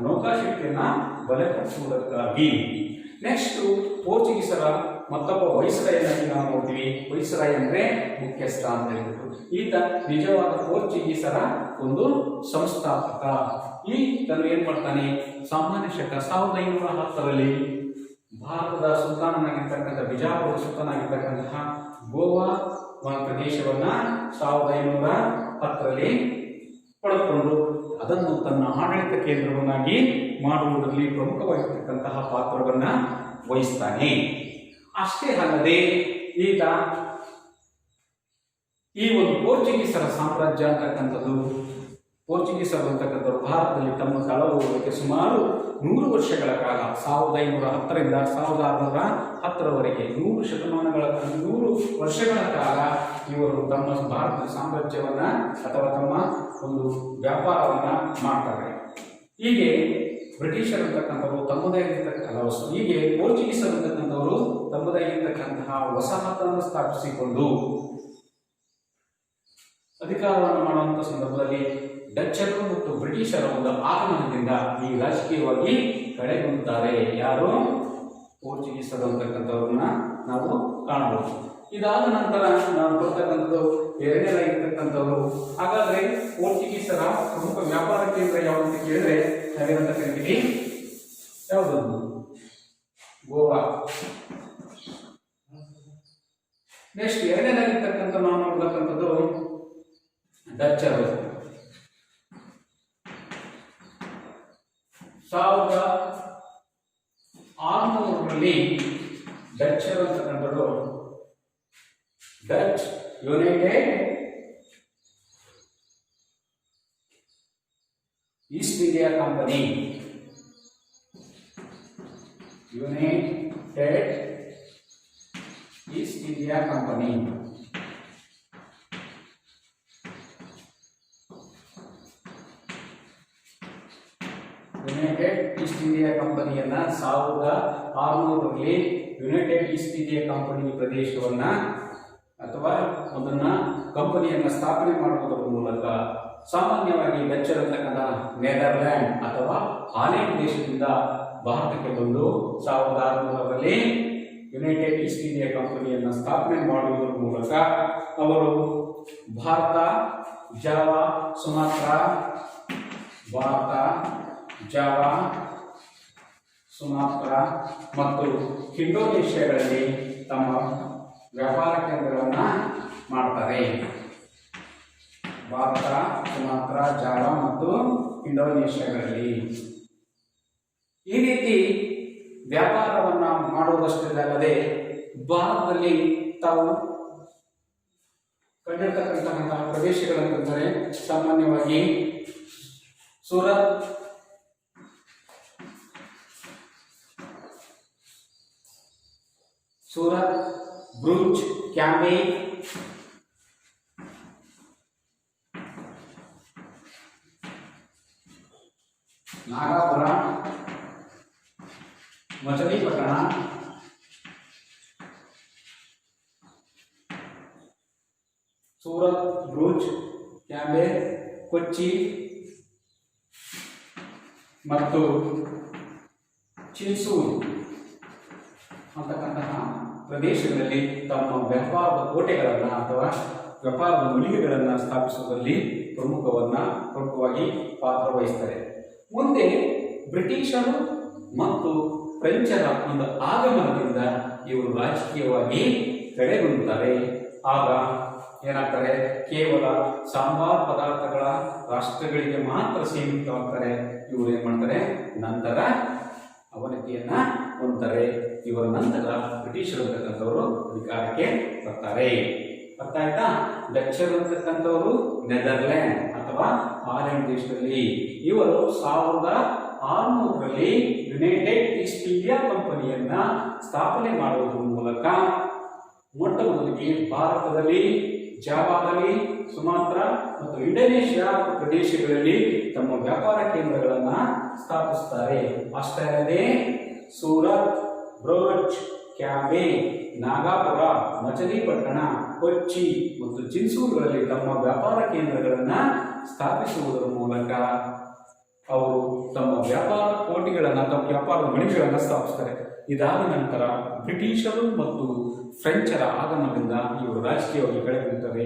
[SPEAKER 1] ನೌಕಾಶಕ್ತಿಯನ್ನ ಬಲಪಡಿಸುವುದಕ್ಕಾಗಿ. ನೆಕ್ಸ್ಟ್ ಪೋರ್ಚುಗೀಸರ ಮತ್ತೊಬ್ಬ ವೈಸ್ರಾಯನಾಗಿ ನಾವು ನೋಡ್ತೀವಿ. ವೈಸ್ರಾಯ್ ಅಂದ್ರೆ ಮುಖ್ಯಸ್ಥ ಅಂತ ಹೇಳ್ಬಿಟ್ಟು. ಈತ ನಿಜವಾದ ಪೋರ್ಚುಗೀಸರ ಒಂದು ಸಂಸ್ಥಾಪಕ. ಈತನು ಏನ್ ಮಾಡ್ತಾನೆ? ಸಾಮಾನ್ಯ ಶಕ 1510ರಲ್ಲಿ ಭಾರತದ ಸುಲ್ತಾನನಾಗಿರ್ತಕ್ಕಂಥ ಬಿಜಾಪುರ ಸುಲ್ತಾನಾಗಿರ್ತಕ್ಕಂತಹ ಗೋವಾ ಪ್ರದೇಶವನ್ನ 1510ರಲ್ಲಿ ಪಡೆದುಕೊಂಡು ಅದನ್ನು ತನ್ನ ಆಡಳಿತ ಕೇಂದ್ರವನ್ನಾಗಿ ಮಾಡುವುದರಲ್ಲಿ ಪ್ರಮುಖವಾಗಿರ್ತಕ್ಕಂತಹ ಪಾತ್ರವನ್ನ ವಹಿಸ್ತಾನೆ. ಅಷ್ಟೇ ಅಲ್ಲದೆ ಈತ ಈ ಒಂದು ಪೋರ್ಚುಗೀಸರ ಸಾಮ್ರಾಜ್ಯ ಅಂತಕ್ಕಂಥದ್ದು ಪೋರ್ಚುಗೀಸರು ಅಂತಕ್ಕಂಥವ್ರು ಭಾರತದಲ್ಲಿ ತಮ್ಮ ತಳವೂರಕ್ಕೆ ಸುಮಾರು 100 ವರ್ಷಗಳ ಕಾಲ 1510ರಿಂದ 1610ರವರೆಗೆ 100 ಶತಮಾನಗಳ 100 ವರ್ಷಗಳ ಕಾಲ ಇವರು ತಮ್ಮ ಭಾರತದ ಸಾಮ್ರಾಜ್ಯವನ್ನ ಅಥವಾ ತಮ್ಮ ಒಂದು ವ್ಯಾಪಾರವನ್ನ ಮಾಡ್ತಾರೆ. ಹೀಗೆ ಬ್ರಿಟಿಷರು ಅಂತಕ್ಕಂಥವರು ತಮ್ಮದೇ ಆಗಿರ್ತಕ್ಕಂಥ ಹೀಗೆ ಪೋರ್ಚುಗೀಸರು ಅಂತಕ್ಕಂಥವರು ತಮ್ಮದೇ ಆಗಿರ್ತಕ್ಕಂತಹ ವಸಾಹತನ್ನು ಸ್ಥಾಪಿಸಿಕೊಂಡು ಅಧಿಕಾರವನ್ನು ಮಾಡುವಂಥ ಸಂದರ್ಭದಲ್ಲಿ ಡಚ್ಚರು ಮತ್ತು ಬ್ರಿಟಿಷರ ಒಂದು ಆಗಮನದಿಂದ ಈ ರಾಜಕೀಯವಾಗಿ ಕಡೆಗುಂದುತ್ತಾರೆ. ಯಾರು? ಪೋರ್ಚುಗೀಸರು ಅಂತಕ್ಕಂಥವ್ರನ್ನ ನಾವು ಕಾಣಬಹುದು. ಇದಾದ ನಂತರ ನಾವು ಬರ್ತಕ್ಕಂಥದ್ದು ಎರಡನೇದಾಗಿರ್ತಕ್ಕಂಥವ್ರು. ಹಾಗಾದ್ರೆ ಪೋರ್ಚುಗೀಸರ ಪ್ರಮುಖ ವ್ಯಾಪಾರ ಕೇಂದ್ರ ಯಾವುದು ಅಂತ ಕೇಳಿದ್ರೆ ನಾವೇನಂತ ಕರಿತೀವಿ? ಯಾವುದೊಂದು? ಗೋವಾ. ನೆಕ್ಸ್ಟ್ ಎರಡನೇದಾಗಿರ್ತಕ್ಕಂಥ ನಾವು ನೋಡ್ತಕ್ಕಂಥದ್ದು ಡಚ್ಚರು. 1600ರಲ್ಲಿ ಡಚ್ಚರು ಅಂತಕ್ಕಂಥದ್ದು Dutch United East India company United East India company United East India ಕಂಪನಿಯನ್ನ 1600ರಲ್ಲಿ ಯುನೈಟೆಡ್ ಈಸ್ಟ್ ಇಂಡಿಯಾ ಕಂಪನಿ ಪ್ರದೇಶವನ್ನ ಅಥವಾ ಒಂದನ್ನ ಕಂಪನಿಯನ್ನ ಸ್ಥಾಪನೆ ಮಾಡುವುದರ ಮೂಲಕ ಸಾಮಾನ್ಯವಾಗಿ ಡಚ್ಚರ್ ಅಂತಕ್ಕಂಥ ನೆದರ್ಲ್ಯಾಂಡ್ ಅಥವಾ ಹಾಲೆಂಡ್ ದೇಶದಿಂದ ಭಾರತಕ್ಕೆ ಬಂದು 1600ರಲ್ಲಿ ಯುನೈಟೆಡ್ ಈಸ್ಟ್ ಇಂಡಿಯಾ ಕಂಪನಿಯನ್ನ ಸ್ಥಾಪನೆ ಮಾಡುವುದರ ಮೂಲಕ ಅವರು ಭಾರತ, ಜಾವಾ, ಸುಮಾತ್ರಾ ಮತ್ತು ಇಂಡೋನೇಷ್ಯಾಗಳಲ್ಲಿ ತಮ್ಮ ವ್ಯಾಪಾರ ಕೇಂದ್ರಗಳನ್ನು ಮಾಡ್ತಾರೆ. ಭಾರತ, ಸುಮಾತ್ರಾ, ಜಾವಾ ಮತ್ತು ಇಂಡೋನೇಷ್ಯಾಗಳಲ್ಲಿ ಈ ರೀತಿ ವ್ಯಾಪಾರವನ್ನ ಮಾಡುವುದಷ್ಟೇ ಅಲ್ಲದೆ ಭಾರತದಲ್ಲಿ ತಾವು ಕಂಡಿರ್ತಕ್ಕಂತಹ ಪ್ರದೇಶಗಳಂತಂದರೆ ಸಾಮಾನ್ಯವಾಗಿ ಸೂರತ್, ಬ್ರೂಚ್, ಕ್ಯಾಂಬೆ, ನಾಗಾಪುರ, ಮಚಲಿಪಟ್ಟಣ, ಸೂರತ್, ಬ್ರೂಚ್, ಕ್ಯಾಂಬೆ, ಕೊಚ್ಚಿ ಮತ್ತು ಚಿನ್ಸೂರ್ ಅಂತಕ್ಕಂತಹ ಪ್ರದೇಶಗಳಲ್ಲಿ ತಮ್ಮ ವ್ಯಾಪಾರದ ಕೋಟೆಗಳನ್ನು ಅಥವಾ ವ್ಯಾಪಾರದ ಮಳಿಗೆಗಳನ್ನು ಸ್ಥಾಪಿಸುವುದರಲ್ಲಿ ಪ್ರಮುಖವಾಗಿ ಪಾತ್ರ ವಹಿಸ್ತಾರೆ. ಮುಂದೆ ಬ್ರಿಟಿಷರು ಮತ್ತು ಫ್ರೆಂಚರ ಒಂದು ಆಗಮನದಿಂದ ಇವರು ರಾಜಕೀಯವಾಗಿ ಕಡೆಗುಂದುತ್ತಾರೆ. ಆಗ ಏನಾಗ್ತಾರೆ? ಕೇವಲ ಸಾಂಬಾರ್ ಪದಾರ್ಥಗಳ ರಾಷ್ಟ್ರಗಳಿಗೆ ಮಾತ್ರ ಸೀಮಿತವಾಗ್ತಾರೆ. ಇವರು ಏನ್ ಮಾಡ್ತಾರೆ? ನಂತರ ಅವನತಿಯನ್ನ ಹೊಂದ್ತಾರೆ. ಇವರ ನಂತರ ಬ್ರಿಟಿಷರು ಅಂತಕ್ಕಂಥವರು ಅಧಿಕಾರಕ್ಕೆ ಬರ್ತಾರೆ. ಅರ್ಥ ಆಯ್ತಾ? ಡಚ್ಚರು ಅಂತಕ್ಕಂಥವರು ನೆದರ್ಲ್ಯಾಂಡ್ ಅಥವಾ ಹಾಲೆಂಡ್ ದೇಶದಲ್ಲಿ, ಇವರು 1600ರಲ್ಲಿ ಯುನೈಟೆಡ್ ಈಸ್ಟ್ ಇಂಡಿಯಾ ಕಂಪನಿಯನ್ನ ಸ್ಥಾಪನೆ ಮಾಡುವುದರ ಮೂಲಕ ಮೊಟ್ಟ ಮೊದಲಿಗೆ ಭಾರತದಲ್ಲಿ, ಜಾವಾದಲ್ಲಿ, ಸುಮಾತ್ರಾ ಮತ್ತು ಇಂಡೋನೇಷ್ಯಾ ಪ್ರದೇಶಗಳಲ್ಲಿ ತಮ್ಮ ವ್ಯಾಪಾರ ಕೇಂದ್ರಗಳನ್ನು ಸ್ಥಾಪಿಸುತ್ತಾರೆ. ಅಷ್ಟೇ ಅಲ್ಲದೆ ಸೂರತ್, ಬ್ರೋಚ್, ಕ್ಯಾಂಬೆ, ನಾಗಾಪುರ, ಮಚಲಿಪಟ್ಟಣ, ಕೊಚ್ಚಿ ಮತ್ತು ಚಿನ್ಸೂರುಗಳಲ್ಲಿ ತಮ್ಮ ವ್ಯಾಪಾರ ಕೇಂದ್ರಗಳನ್ನು ಸ್ಥಾಪಿಸುವುದರ ಮೂಲಕ ಅವರು ತಮ್ಮ ವ್ಯಾಪಾರ ಕೋಟೆಗಳನ್ನು ಅಥವಾ ವ್ಯಾಪಾರದ ಮಳಿಗೆಗಳನ್ನು ಸ್ಥಾಪಿಸ್ತಾರೆ. ಇದಾದ ನಂತರ ಬ್ರಿಟಿಷರು ಮತ್ತು ಫ್ರೆಂಚರ ಆಗಮನದಿಂದ ಇವರು ರಾಜಕೀಯವಾಗಿ ಕಳೆದುಕೊಳ್ಳುತ್ತಾರೆ.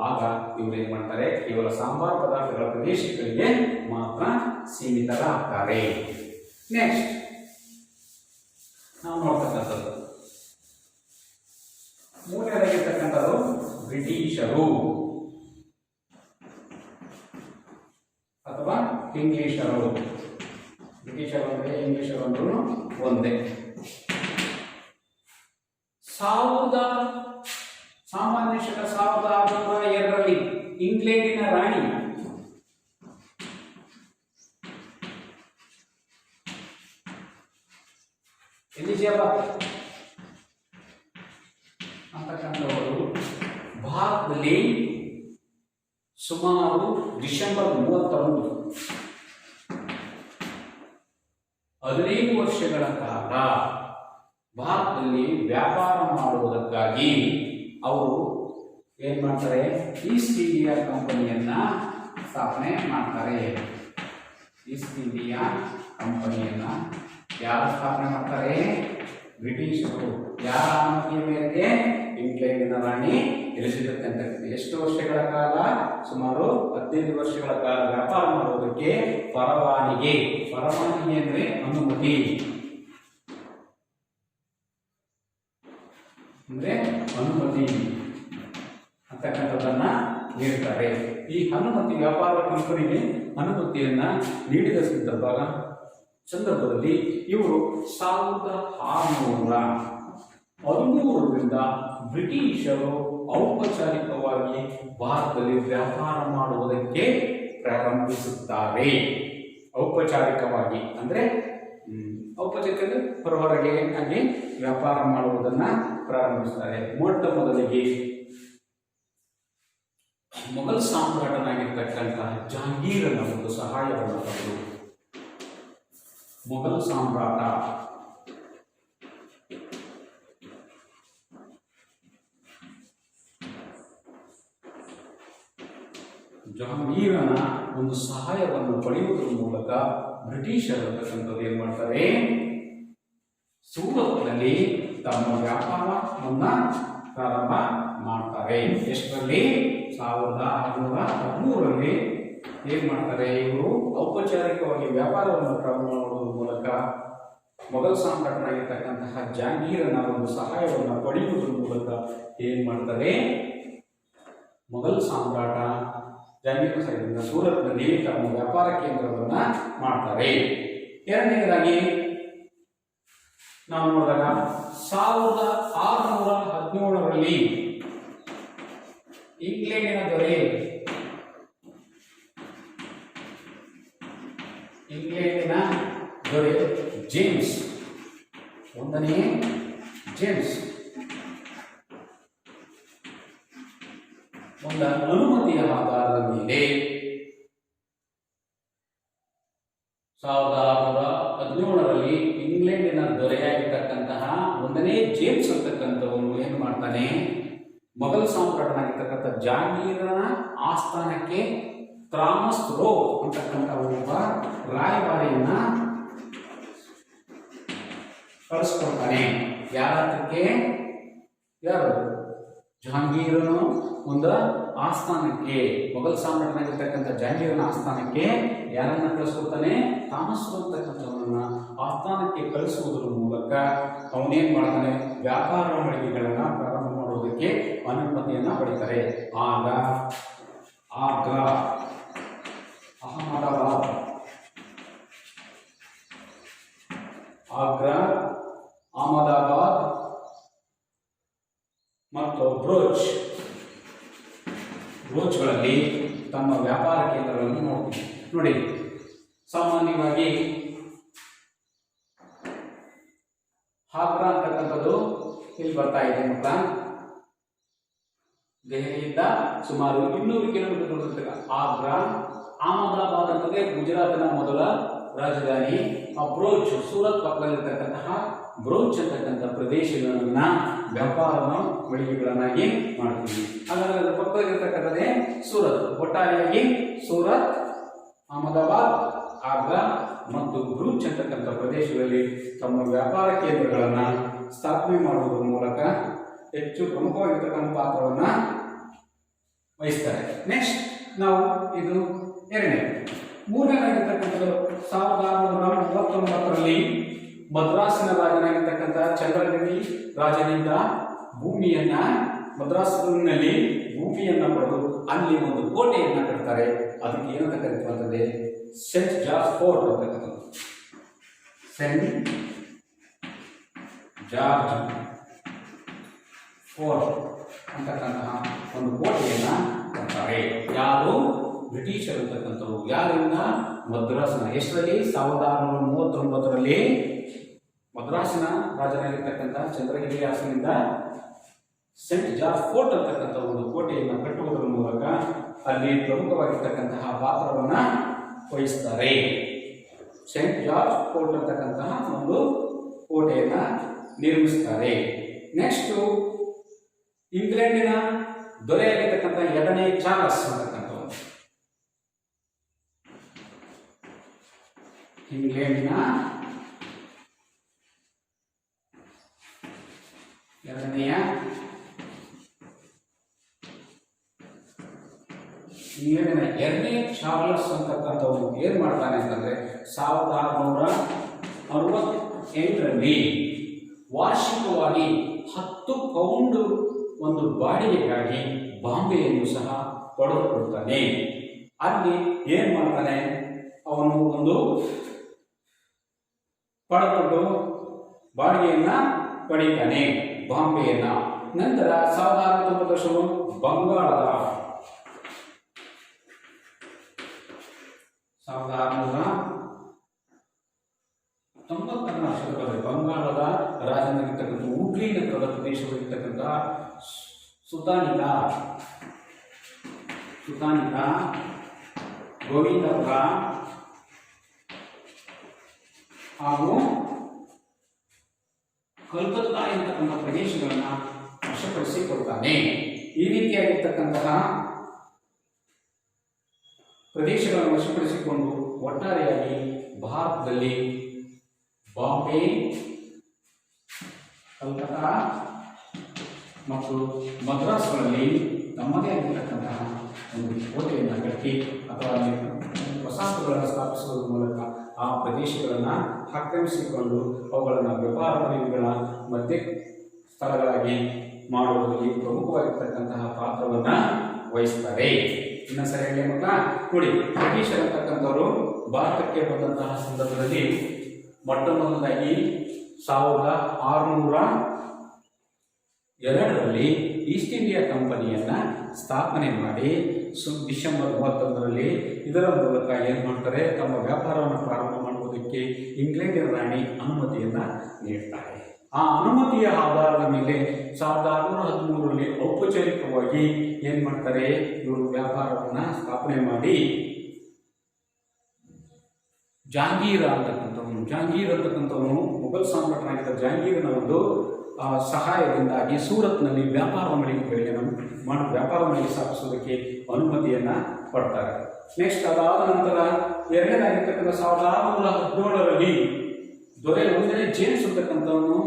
[SPEAKER 1] ಆಗ ಇವರು ಏನ್ ಮಾಡ್ತಾರೆ? ಕೇವಲ ಸಾಂಬಾರ್ ಪದಾರ್ಥಗಳ ಪ್ರದೇಶಗಳಿಗೆ ಮಾತ್ರ ಸೀಮಿತರಾಗ್ತಾರೆ. ನೆಕ್ಸ್ಟ್ ನಾವು ನೋಡ್ತಕ್ಕಂಥದ್ದು. ಮೂರನೇದಾಗಿರ್ತಕ್ಕಂಥದ್ದು ಬ್ರಿಟಿಷರು ಅಥವಾ ಇಂಗ್ಲಿಷರು. ಬ್ರಿಟಿಷರು ಅಂದರೆ ಇಂಗ್ಲಿಷರು ಅಂದ್ರೂ ಒಂದೇ. ಸಾಮಾನ್ಯ ಶಕ 1602 ಇಂಗ್ಲೆಂಡಿನ ರಾಣಿ ಎಲಿಜಬೆತ್ ಅಂತಕ್ಕಂಥವರು ಭಾರತದಲ್ಲಿ ಸುಮಾರು ಡಿಸೆಂಬರ್ 30ರಂದು 15 ವರ್ಷಗಳ ಕಾಲ ಭಾರತದಲ್ಲಿ ವ್ಯಾಪಾರ ಮಾಡುವುದಕ್ಕಾಗಿ ಅವರು ಏನ್ ಮಾಡ್ತಾರೆ, ಈಸ್ಟ್ ಇಂಡಿಯಾ ಕಂಪನಿಯನ್ನ ಸ್ಥಾಪನೆ ಮಾಡ್ತಾರೆ. ಈಸ್ಟ್ ಇಂಡಿಯಾ ಕಂಪನಿಯನ್ನ ಯಾರು ಸ್ಥಾಪನೆ ಮಾಡ್ತಾರೆ? ಬ್ರಿಟಿಷರು. ಯಾರ ಅನುಮತಿಯ ಮೇರೆಗೆ? ಇಂಗ್ಲೆಂಡಿನ ರಾಣಿ ಎಲಿಜಬೆತ್ ಅಂತ. ಎಷ್ಟು ವರ್ಷಗಳ ಕಾಲ? ಸುಮಾರು 15 ವರ್ಷಗಳ ಕಾಲ ವ್ಯಾಪಾರ ಮಾಡುವುದಕ್ಕೆ ಪರವಾನಗಿ ಅಂದ್ರೆ ಅನುಮತಿ ಅಂತಕ್ಕಂಥದ್ದನ್ನ ನೀಡ್ತಾರೆ. ಈ ಅನುಮತಿ ವ್ಯಾಪಾರ ಕಂಪನಿಗೆ ಅನುಮತಿಯನ್ನ ನೀಡಿದ ಸಂದರ್ಭದಲ್ಲಿ ಇವರು 1613ರಿಂದ ಬ್ರಿಟಿಷರು ಔಪಚಾರಿಕವಾಗಿ ಭಾರತದಲ್ಲಿ ವ್ಯಾಪಾರ ಮಾಡುವುದಕ್ಕೆ ಪ್ರಾರಂಭಿಸುತ್ತಾರೆ. ಔಪಚಾರಿಕವಾಗಿ ಅಂದ್ರೆ ಹೊರಗೆ ಆಗಿ ವ್ಯಾಪಾರ ಮಾಡುವುದನ್ನ ಪ್ರಾರಂಭಿಸುತ್ತಾರೆ. ಮೊಟ್ಟ ಮೊದಲಿಗೆ ಮೊಘಲ್ ಸಾಮ್ರಾಟನಾಗಿರ್ತಕ್ಕಂತಹ ಜಹಾಂಗೀರನ ಒಂದು ಸಹಾಯವನ್ನು ಪಡೆದು ಮೊಘಲ್ ಸಾಮ್ರಾಟ ಜಹಾಂಗೀರನ ಒಂದು ಸಹಾಯವನ್ನು ಪಡೆಯುವುದರ ಮೂಲಕ ಬ್ರಿಟಿಷರು ಏನ್ ಮಾಡ್ತಾರೆ, ಸೂರತ್ನಲ್ಲಿ ತಮ್ಮ ವ್ಯಾಪಾರವನ್ನ ಪ್ರಾರಂಭ ಮಾಡ್ತಾರೆ. ಎಷ್ಟರಲ್ಲಿ? 1613ರಲ್ಲಿ ಏನ್ ಮಾಡ್ತಾರೆ, ಇವರು ಔಪಚಾರಿಕವಾಗಿ ವ್ಯಾಪಾರವನ್ನು ಪ್ರಾರಂಭ ಮಾಡುವುದರ ಮೂಲಕ ಮೊಘಲ್ ಸಾಮ್ರಾಟನಾಗಿರ್ತಕ್ಕಂತಹ ಜಹಾಂಗೀರನ ಒಂದು ಸಹಾಯವನ್ನು ಪಡೆಯುವುದರ ಮೂಲಕ ಏನ್ ಮಾಡ್ತಾರೆ, ಮೊಘಲ್ ಸಾಮ್ರಾಟ ಜಹಾಂಗೀರ್ ಸೈನಿಕ ಸೂರತ್ನಲ್ಲಿ ತಮ್ಮ ವ್ಯಾಪಾರ ಕೇಂದ್ರವನ್ನ ಮಾಡ್ತಾರೆ. ಎರಡನೇದಾಗಿ ನಾವು ನೋಡಿದಾಗ 1617ರಲ್ಲಿ ಇಂಗ್ಲೆಂಡಿನ ದೊರೆ ಜೇಮ್ಸ್ ಒಂದನೇ ಜೇಮ್ಸ್ ಒಂದು ಅನುಮತಿಯ ಆಧಾರದ ಮೇಲೆ 1617ರಲ್ಲಿ ಇಂಗ್ಲೆಂಡಿನ ದೊರೆಯಾಗಿರ್ತಕ್ಕಂತಹ ಒಂದನೇ ಜೇಮ್ಸ್ ಅಂತಕ್ಕಂಥವನು ಏನು ಮಾಡ್ತಾನೆ, ಮೊಘಲ್ ಸಾಮ್ರಾಟನಾಗಿರ್ತಕ್ಕಂಥ ಜಹಾಂಗೀರನ ಆಸ್ಥಾನಕ್ಕೆ ಥಾಮಸ್ ರೋ ಅಂತಕ್ಕಂಥ ಒಬ್ಬ ರಾಯಭಾರಿಯನ್ನ ಕಳಿಸ್ಕೊಡ್ತಾನೆ. ಯಾರು ಜಹಾಂಗೀರನು ಒಂದು ಆಸ್ಥಾನಕ್ಕೆ, ಮೊಘಲ್ ಸಾಮ್ರಾಟನಾಗಿರ್ತಕ್ಕಂಥ ಜಹಾಂಗೀರನ ಆಸ್ಥಾನಕ್ಕೆ ಯಾರನ್ನ ಕಳಿಸ್ಕೊಡ್ತಾನೆ, ಥಾಮಸ್ ರೋ ಅಂತಕ್ಕಂಥವನ್ನ ಆಸ್ಥಾನಕ್ಕೆ ಕಳಿಸುವುದರ ಮೂಲಕ ಅವನೇನ್ ಮಾಡ್ತಾನೆ, ವ್ಯಾಪಾರ ಮಳಿಗೆಗಳನ್ನ ಪ್ರಾರಂಭ ಮಾಡುವುದಕ್ಕೆ ಅನುಮತಿಯನ್ನ ಪಡಿತಾರೆ. ಆಗ ಆಗ್ರಾ, ಅಹಮದಾಬಾದ್, ಮತ್ತು ಬ್ರೋಚ್ಗಳಲ್ಲಿ ತಮ್ಮ ವ್ಯಾಪಾರ ಕೇಂದ್ರಗಳನ್ನು ನೋಡ್ತೀವಿ. ನೋಡಿ, ಸಾಮಾನ್ಯವಾಗಿ ಆಗ್ರಾ ಅಂತಕ್ಕಂಥದ್ದು ಇಲ್ಲಿ ಬರ್ತಾ ಇದೆ ಮಕ್ಕಳ, ದೆಹಲಿಯಿಂದ ಸುಮಾರು 200 ಕಿಲೋಮೀಟರ್ ದೂರದಲ್ಲಿರುವ ಆಗ್ರಾ. ಅಹಮದಾಬಾದ್ ಅಂತಂದ್ರೆ ಗುಜರಾತ್ನ ಮೊದಲ ರಾಜಧಾನಿ. ಬ್ರೋಚ್, ಸೂರತ್ ಪಕ್ಕದಲ್ಲಿರ್ತಕ್ಕಂತಹ ಬ್ರೋಚ್ ಅಂತಕ್ಕಂಥ ಪ್ರದೇಶಗಳನ್ನ ವ್ಯಾಪಾರ ಮಳಿಗೆಗಳನ್ನಾಗಿ ಮಾಡ್ತೀವಿ. ಹಾಗಾದ್ರೆ ಅದರ ಪಕ್ಕದಲ್ಲಿರ್ತಕ್ಕಂಥದ್ದೇ ಸೂರತ್. ಒಟ್ಟಾರೆಯಾಗಿ ಸೂರತ್, ಅಹಮದಾಬಾದ್, ಆಗ್ರಾ ಮತ್ತು ಬ್ರೂಚ್ ಅಂತಕ್ಕಂಥ ಪ್ರದೇಶಗಳಲ್ಲಿ ತಮ್ಮ ವ್ಯಾಪಾರ ಕೇಂದ್ರಗಳನ್ನ ಸ್ಥಾಪನೆ ಮಾಡುವುದರ ಮೂಲಕ ಹೆಚ್ಚು ಪ್ರಮುಖವಾಗಿರ್ತಕ್ಕಂಥ ಪಾತ್ರವನ್ನ ವಹಿಸ್ತಾರೆ. ನೆಕ್ಸ್ಟ್ ನಾವು ಇದು ಎರಡನೇ. ಮೂರನೇದಾಗಿರ್ತಕ್ಕಂಥದ್ದು 1639ರಲ್ಲಿ ಮದ್ರಾಸಿನ ರಾಜನಾಗಿರ್ತಕ್ಕಂಥ ಚಂದ್ರಗಿರಿ ರಾಜನಿಂದ ಭೂಮಿಯನ್ನ ಮದ್ರಾಸಿನಲ್ಲಿ ಭೂಮಿಯನ್ನ ಪಡೆದು ಅಲ್ಲಿ ಒಂದು ಕೋಟೆಯನ್ನ ಕಟ್ತಾರೆ. ಅದಕ್ಕೆ ಏನಂತ ಕರೀತಾರೆ? ಸೆಂಟ್ ಜಾರ್ಜ್ ಫೋರ್ಟ್ ಅಂತಕ್ಕಂಥದ್ದು. ಸೆಂಟ್ ಜಾರ್ಜ್ ಫೋರ್ಟ್ ಅಂತಕ್ಕಂತಹ ಒಂದು ಕೋಟೆಯನ್ನ ಕಟ್ತಾರೆ. ಯಾರು? ಬ್ರಿಟಿಷರು ಅಂತಕ್ಕಂಥವ್ರು. ಯಾರಿಂದ? ಮದ್ರಾಸಿನ ಎಷ್ಟರಲ್ಲಿ? 1639ರಲ್ಲಿ ಮದ್ರಾಸಿನ ರಾಜನಾಗಿರ್ತಕ್ಕಂಥ ಚಂದ್ರಗಿರಿ ಅರಸನಿಂದ ಸೆಂಟ್ ಜಾರ್ಜ್ ಫೋರ್ಟ್ ಅಂತಕ್ಕಂಥ ಒಂದು ಕೋಟೆಯನ್ನು ಕಟ್ಟುವುದರ ಮೂಲಕ ಅಲ್ಲಿ ಪ್ರಮುಖವಾಗಿರ್ತಕ್ಕಂತಹ ಪಾತ್ರವನ್ನ ವಹಿಸ್ತಾರೆ. ಸೆಂಟ್ ಜಾರ್ಜ್ ಫೋರ್ಟ್ ಅಂತಕ್ಕಂತಹ ಒಂದು ಕೋಟೆಯನ್ನ ನಿರ್ಮಿಸ್ತಾರೆ. ನೆಕ್ಸ್ಟ್ ಇಂಗ್ಲೆಂಡಿನ ದೊರೆಯಾಗಿರ್ತಕ್ಕಂಥ 2ನೇ ಚಾರ್ಲ್ಸ್ ಅಂತಕ್ಕಂಥವ್ರು. ಇಂಗ್ಲೆಂಡಿನ 2ನೇ ಚಾರ್ಲ್ಸ್ ಅಂತಕ್ಕಂಥವ್ರು ಏನ್ ಮಾಡ್ತಾನೆ ಅಂತಂದ್ರೆ 1668ರಲ್ಲಿ ವಾರ್ಷಿಕವಾಗಿ 10 ಪೌಂಡ್ ಒಂದು ಬಾಡಿಗೆಗಾಗಿ ಬಾಂಬೆಯನ್ನು ಸಹ ಪಡೆದುಕೊಳ್ತಾನೆ. ಅಲ್ಲಿ ಏನ್ ಮಾಡ್ತಾನೆ? ಅವನು ಒಂದು ಪಡೆದುಕೊಂಡು ಬಾಡಿಗೆಯನ್ನ ಪಡೀತಾನೆ ಬಾಂಬೆಯನ್ನ. ನಂತರ 1690 ವರ್ಷವು ಬಂಗಾಳದ 1690ರ ವರ್ಷದಲ್ಲಿ ಬಂಗಾಳದ ರಾಜನಾಗಿರ್ತಕ್ಕಂಥ ಹುಬ್ಳಿ ನಗರದ ಪ್ರದೇಶವಾಗಿರ್ತಕ್ಕಂಥ ಸುಲ್ತಾನಿಕ ಗೋವಿಂದಪುರ ಹಾಗೂ ಕಲ್ಕತ್ತಾ ಎಂತಕ್ಕಂಥ ಪ್ರದೇಶಗಳನ್ನ ವಶಪಡಿಸಿಕೊಳ್ತಾನೆ. ಈ ರೀತಿಯಾಗಿರ್ತಕ್ಕಂತಹ ಪ್ರದೇಶಗಳನ್ನು ವಶಪಡಿಸಿಕೊಂಡು ಒಟ್ಟಾರೆಯಾಗಿ ಭಾರತದಲ್ಲಿ ಬಾಂಬೆ, ಕಲ್ಕತ್ತಾ ಮತ್ತು ಮದ್ರಾಸ್ಗಳಲ್ಲಿ ತಮ್ಮದೇ ಆಗಿರ್ತಕ್ಕಂತಹ ಒಂದು ಕೋಟೆಯನ್ನು ಕಟ್ಟಿ ಅಥವಾ ವಸಾಹತುಗಳನ್ನು ಸ್ಥಾಪಿಸುವುದರ ಮೂಲಕ ಆ ಪ್ರದೇಶಗಳನ್ನು ಆಕ್ರಮಿಸಿಕೊಂಡು ಅವುಗಳನ್ನು ವ್ಯಾಪಾರ ವಲಯಗಳ ಮಧ್ಯೆ ಸ್ಥಳಗಳಾಗಿ ಮಾಡುವುದರಲ್ಲಿ ಪ್ರಮುಖವಾಗಿರ್ತಕ್ಕಂತಹ ಪಾತ್ರವನ್ನು ವಹಿಸ್ತಾರೆ. ಇನ್ನೊಂದ್ಸರಿ ಹೇಳಿ ಮಕ್ಕಳ ನೋಡಿ, ಬ್ರಿಟಿಷರಂತಕ್ಕಂಥವರು ಭಾರತಕ್ಕೆ ಬಂದಂತಹ ಸಂದರ್ಭದಲ್ಲಿ ಮೊಟ್ಟ ಮೊದಲದಾಗಿ 1602ರಲ್ಲಿ ಈಸ್ಟ್ ಇಂಡಿಯಾ ಕಂಪನಿಯನ್ನ ಸ್ಥಾಪನೆ ಮಾಡಿ ಡಿಸೆಂಬರ್ 31ರಲ್ಲಿ ಇದರ ಮೂಲಕ ಏನು ಮಾಡ್ತಾರೆ? ತಮ್ಮ ವ್ಯಾಪಾರವನ್ನು ಪ್ರಾರಂಭ ಮಾಡುವುದಕ್ಕೆ ಇಂಗ್ಲೆಂಡಿನ ರಾಣಿ ಅನುಮತಿಯನ್ನ ನೀಡ್ತಾರೆ. ಆ ಅನುಮತಿಯ ಆಧಾರದ ಮೇಲೆ 1613ರಲ್ಲಿ ಔಪಚಾರಿಕವಾಗಿ ಏನ್ ಮಾಡ್ತಾರೆ? ಇವರು ವ್ಯಾಪಾರವನ್ನ ಸ್ಥಾಪನೆ ಮಾಡಿ ಜಹಾಂಗೀರ್ ಅಂತಕ್ಕಂಥವನು ಮೊಘಲ್ ಸಾಮ್ರಾಟನಾಗಿದ್ದ ಜಹಾಂಗೀರನ ಒಂದು ಸಹಾಯದಿಂದಾಗಿ ಸೂರತ್ನಲ್ಲಿ ವ್ಯಾಪಾರ ಮಳಿಗೆ ಸ್ಥಾಪಿಸುವುದಕ್ಕೆ ಅನುಮತಿಯನ್ನ ಕೊಡ್ತಾರೆ. ನೆಕ್ಸ್ಟ್ ಅದಾದ ನಂತರ ಎರಡನೇದಾಗಿರ್ತಕ್ಕಂಥ 1617ರಲ್ಲಿ ದೊರೆ 1ನೇ ಜೇಮ್ಸ್ ಅಂತಕ್ಕಂಥವನು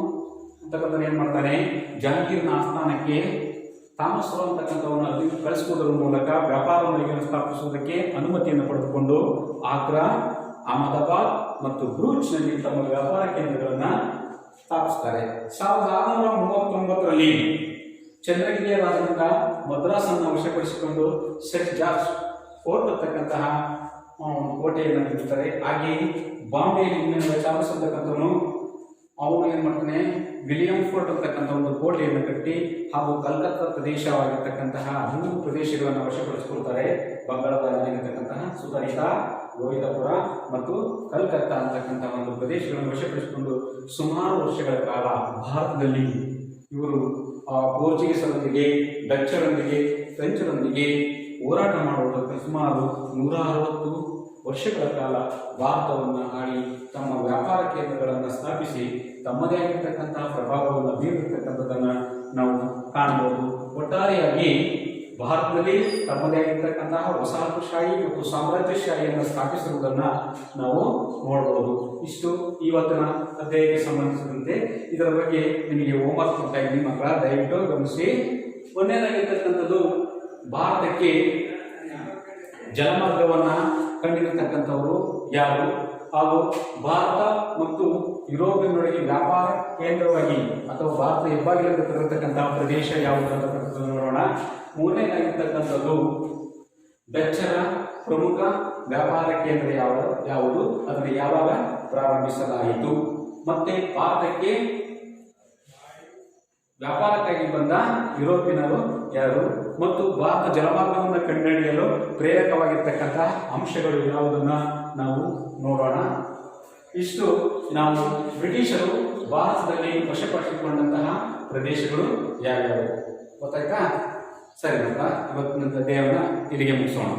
[SPEAKER 1] ಏನ್ ಮಾಡ್ತಾನೆ? ಜಹಾಂಗೀರ್ನ ಆಸ್ಥಾನಕ್ಕೆ ಥಾಮಸ್ ರೋ ಅಂತಕ್ಕಂಥವನ್ನ ಅಲ್ಲಿ ಕಳಿಸುವುದರ ಮೂಲಕ ವ್ಯಾಪಾರ ಮಳಿಗೆಯನ್ನು ಸ್ಥಾಪಿಸುವುದಕ್ಕೆ ಅನುಮತಿಯನ್ನು ಪಡೆದುಕೊಂಡು ಆಗ್ರಾ, ಅಹಮದಾಬಾದ್ ಮತ್ತು ಬ್ರೂಚ್ನಲ್ಲಿ ತಮ್ಮ ವ್ಯಾಪಾರ ಕೇಂದ್ರಗಳನ್ನು ಸ್ಥಾಪಿಸ್ತಾರೆ. 1639ರಲ್ಲಿ ಚಂದ್ರಗಿರಿಯ ರಾಜನಿಂದ ಮದ್ರಾಸನ್ನು ವಶಪಡಿಸಿಕೊಂಡು ಸೆಂಟ್ ಜಾರ್ಜ್ ಫೋರ್ಟ್ ಅಂತಕ್ಕಂತಹ ಕೋಟೆಯನ್ನು ನಿರ್ಮಿಸ್ತಾರೆ. ಹಾಗೆಯೇ ಬಾಂಬೆಯಲ್ಲಿ ಚಾರ್ಲ್ಸ್ ಅಂತಕ್ಕಂಥವನು ಅವನು ಏನ್ ಮಾಡ್ತಾನೆ? ವಿಲಿಯಂ ಫೋರ್ಟ್ ಅಂತಕ್ಕಂಥ ಒಂದು ಕೋಟೆಯನ್ನು ಕಟ್ಟಿ ಹಾಗೂ ಕಲ್ಕತ್ತಾ ಪ್ರದೇಶವಾಗಿರ್ತಕ್ಕಂತಹ 3 ಪ್ರದೇಶಗಳನ್ನು ವಶಪಡಿಸಿಕೊಳ್ತಾರೆ. ಬಂಗಾಳದ ರಾಜನಾಗಿರ್ತಕ್ಕಂತಹ ಸುಲ್ತಾನಿಕ, ಗೋವಿಂದಪುರ ಮತ್ತು ಕಲ್ಕತ್ತಾ ಅಂತಕ್ಕಂತಹ ಒಂದು ಪ್ರದೇಶಗಳನ್ನು ವಶಪಡಿಸಿಕೊಂಡು ಸುಮಾರು ವರ್ಷಗಳ ಕಾಲ ಭಾರತದಲ್ಲಿ ಇವರು ಪೋರ್ಚುಗೀಸರೊಂದಿಗೆ, ಡಚ್ಚರೊಂದಿಗೆ, ಫ್ರೆಂಚರೊಂದಿಗೆ ಹೋರಾಟ ಮಾಡುವುದಕ್ಕೆ ಸುಮಾರು 160 ವರ್ಷಗಳ ಕಾಲ ಭಾರತವನ್ನು ಆಳಿ ತಮ್ಮ ವ್ಯಾಪಾರ ಕೇಂದ್ರಗಳನ್ನು ಸ್ಥಾಪಿಸಿ ತಮ್ಮದೇ ಆಗಿರ್ತಕ್ಕಂತಹ ಪ್ರಭಾವವನ್ನು ಬೀರಿರ್ತಕ್ಕಂಥದ್ದನ್ನು ನಾವು ಕಾಣಬಹುದು. ಒಟ್ಟಾರೆಯಾಗಿ ಭಾರತದಲ್ಲಿ ತಮ್ಮದೇ ಆಗಿರ್ತಕ್ಕಂತಹ ವಸಾಹತುಶಾಹಿ ಮತ್ತು ಸಾಮ್ರಾಜ್ಯಶಾಹಿಯನ್ನು ಸ್ಥಾಪಿಸಿರುವುದನ್ನು ನಾವು ನೋಡಬಹುದು. ಇಷ್ಟು ಇವತ್ತಿನ ಅಧ್ಯಾಯಕ್ಕೆ ಸಂಬಂಧಿಸಿದಂತೆ. ಇದರ ಬಗ್ಗೆ ನಿಮಗೆ ಹೋಮ್ವರ್ಕ್ ಕೊಡ್ತಾ ಇದ್ದೀನಿ ಮಕ್ಕಳ, ದಯವಿಟ್ಟು ಗಮನಿಸಿ. ಒಂದನೇದಾಗಿರ್ತಕ್ಕಂಥದ್ದು, ಭಾರತಕ್ಕೆ ಜಲಮಾರ್ಗವನ್ನು ಕಂಡಿರತಕ್ಕಂಥವರು ಯಾರು? ಹಾಗೂ ಭಾರತ ಮತ್ತು ಯುರೋಪಿನೊಳಗೆ ವ್ಯಾಪಾರ ಕೇಂದ್ರವಾಗಿ ಅಥವಾ ಭಾರತ ಹೆಬ್ಬಾಗಿಲಿಂದ ಕರೆಯತಕ್ಕಂತಹ ಪ್ರದೇಶ ಯಾವುದು ಅಂತಕ್ಕಂಥದ್ದು ನೋಡೋಣ. ಮೂರನೇದಾಗಿರ್ತಕ್ಕಂಥದ್ದು ಡಚ್ಚರ ಪ್ರಮುಖ ವ್ಯಾಪಾರ ಕೇಂದ್ರ ಯಾವುದು, ಅದನ್ನು ಯಾವಾಗ ಪ್ರಾರಂಭಿಸಲಾಯಿತು, ಮತ್ತೆ ಭಾರತಕ್ಕೆ ವ್ಯಾಪಾರಕ್ಕಾಗಿ ಬಂದ ಯುರೋಪಿನರು ಯಾರು, ಮತ್ತು ಭಾರತ ಜಲಮಾರ್ಗವನ್ನು ಕಂಡುಹಿಡಿಯಲು ಪ್ರೇರಕವಾಗಿರ್ತಕ್ಕಂತಹ ಅಂಶಗಳು ಯಾವುದನ್ನ ನಾವು ನೋಡೋಣ. ಇಷ್ಟು ನಾವು ಬ್ರಿಟಿಷರು ಭಾರತದಲ್ಲಿ ವಶಪಡಿಸಿಕೊಂಡಂತಹ ಪ್ರದೇಶಗಳು ಯಾವ್ಯಾವು ಗೊತ್ತಾಯ್ತಾ? ಸರಿ ಮಕ್ಕಳ, ಇವತ್ತಿನ ದೇವರನ್ನ ಇಲ್ಲಿಗೆ ಮುಗಿಸೋಣ.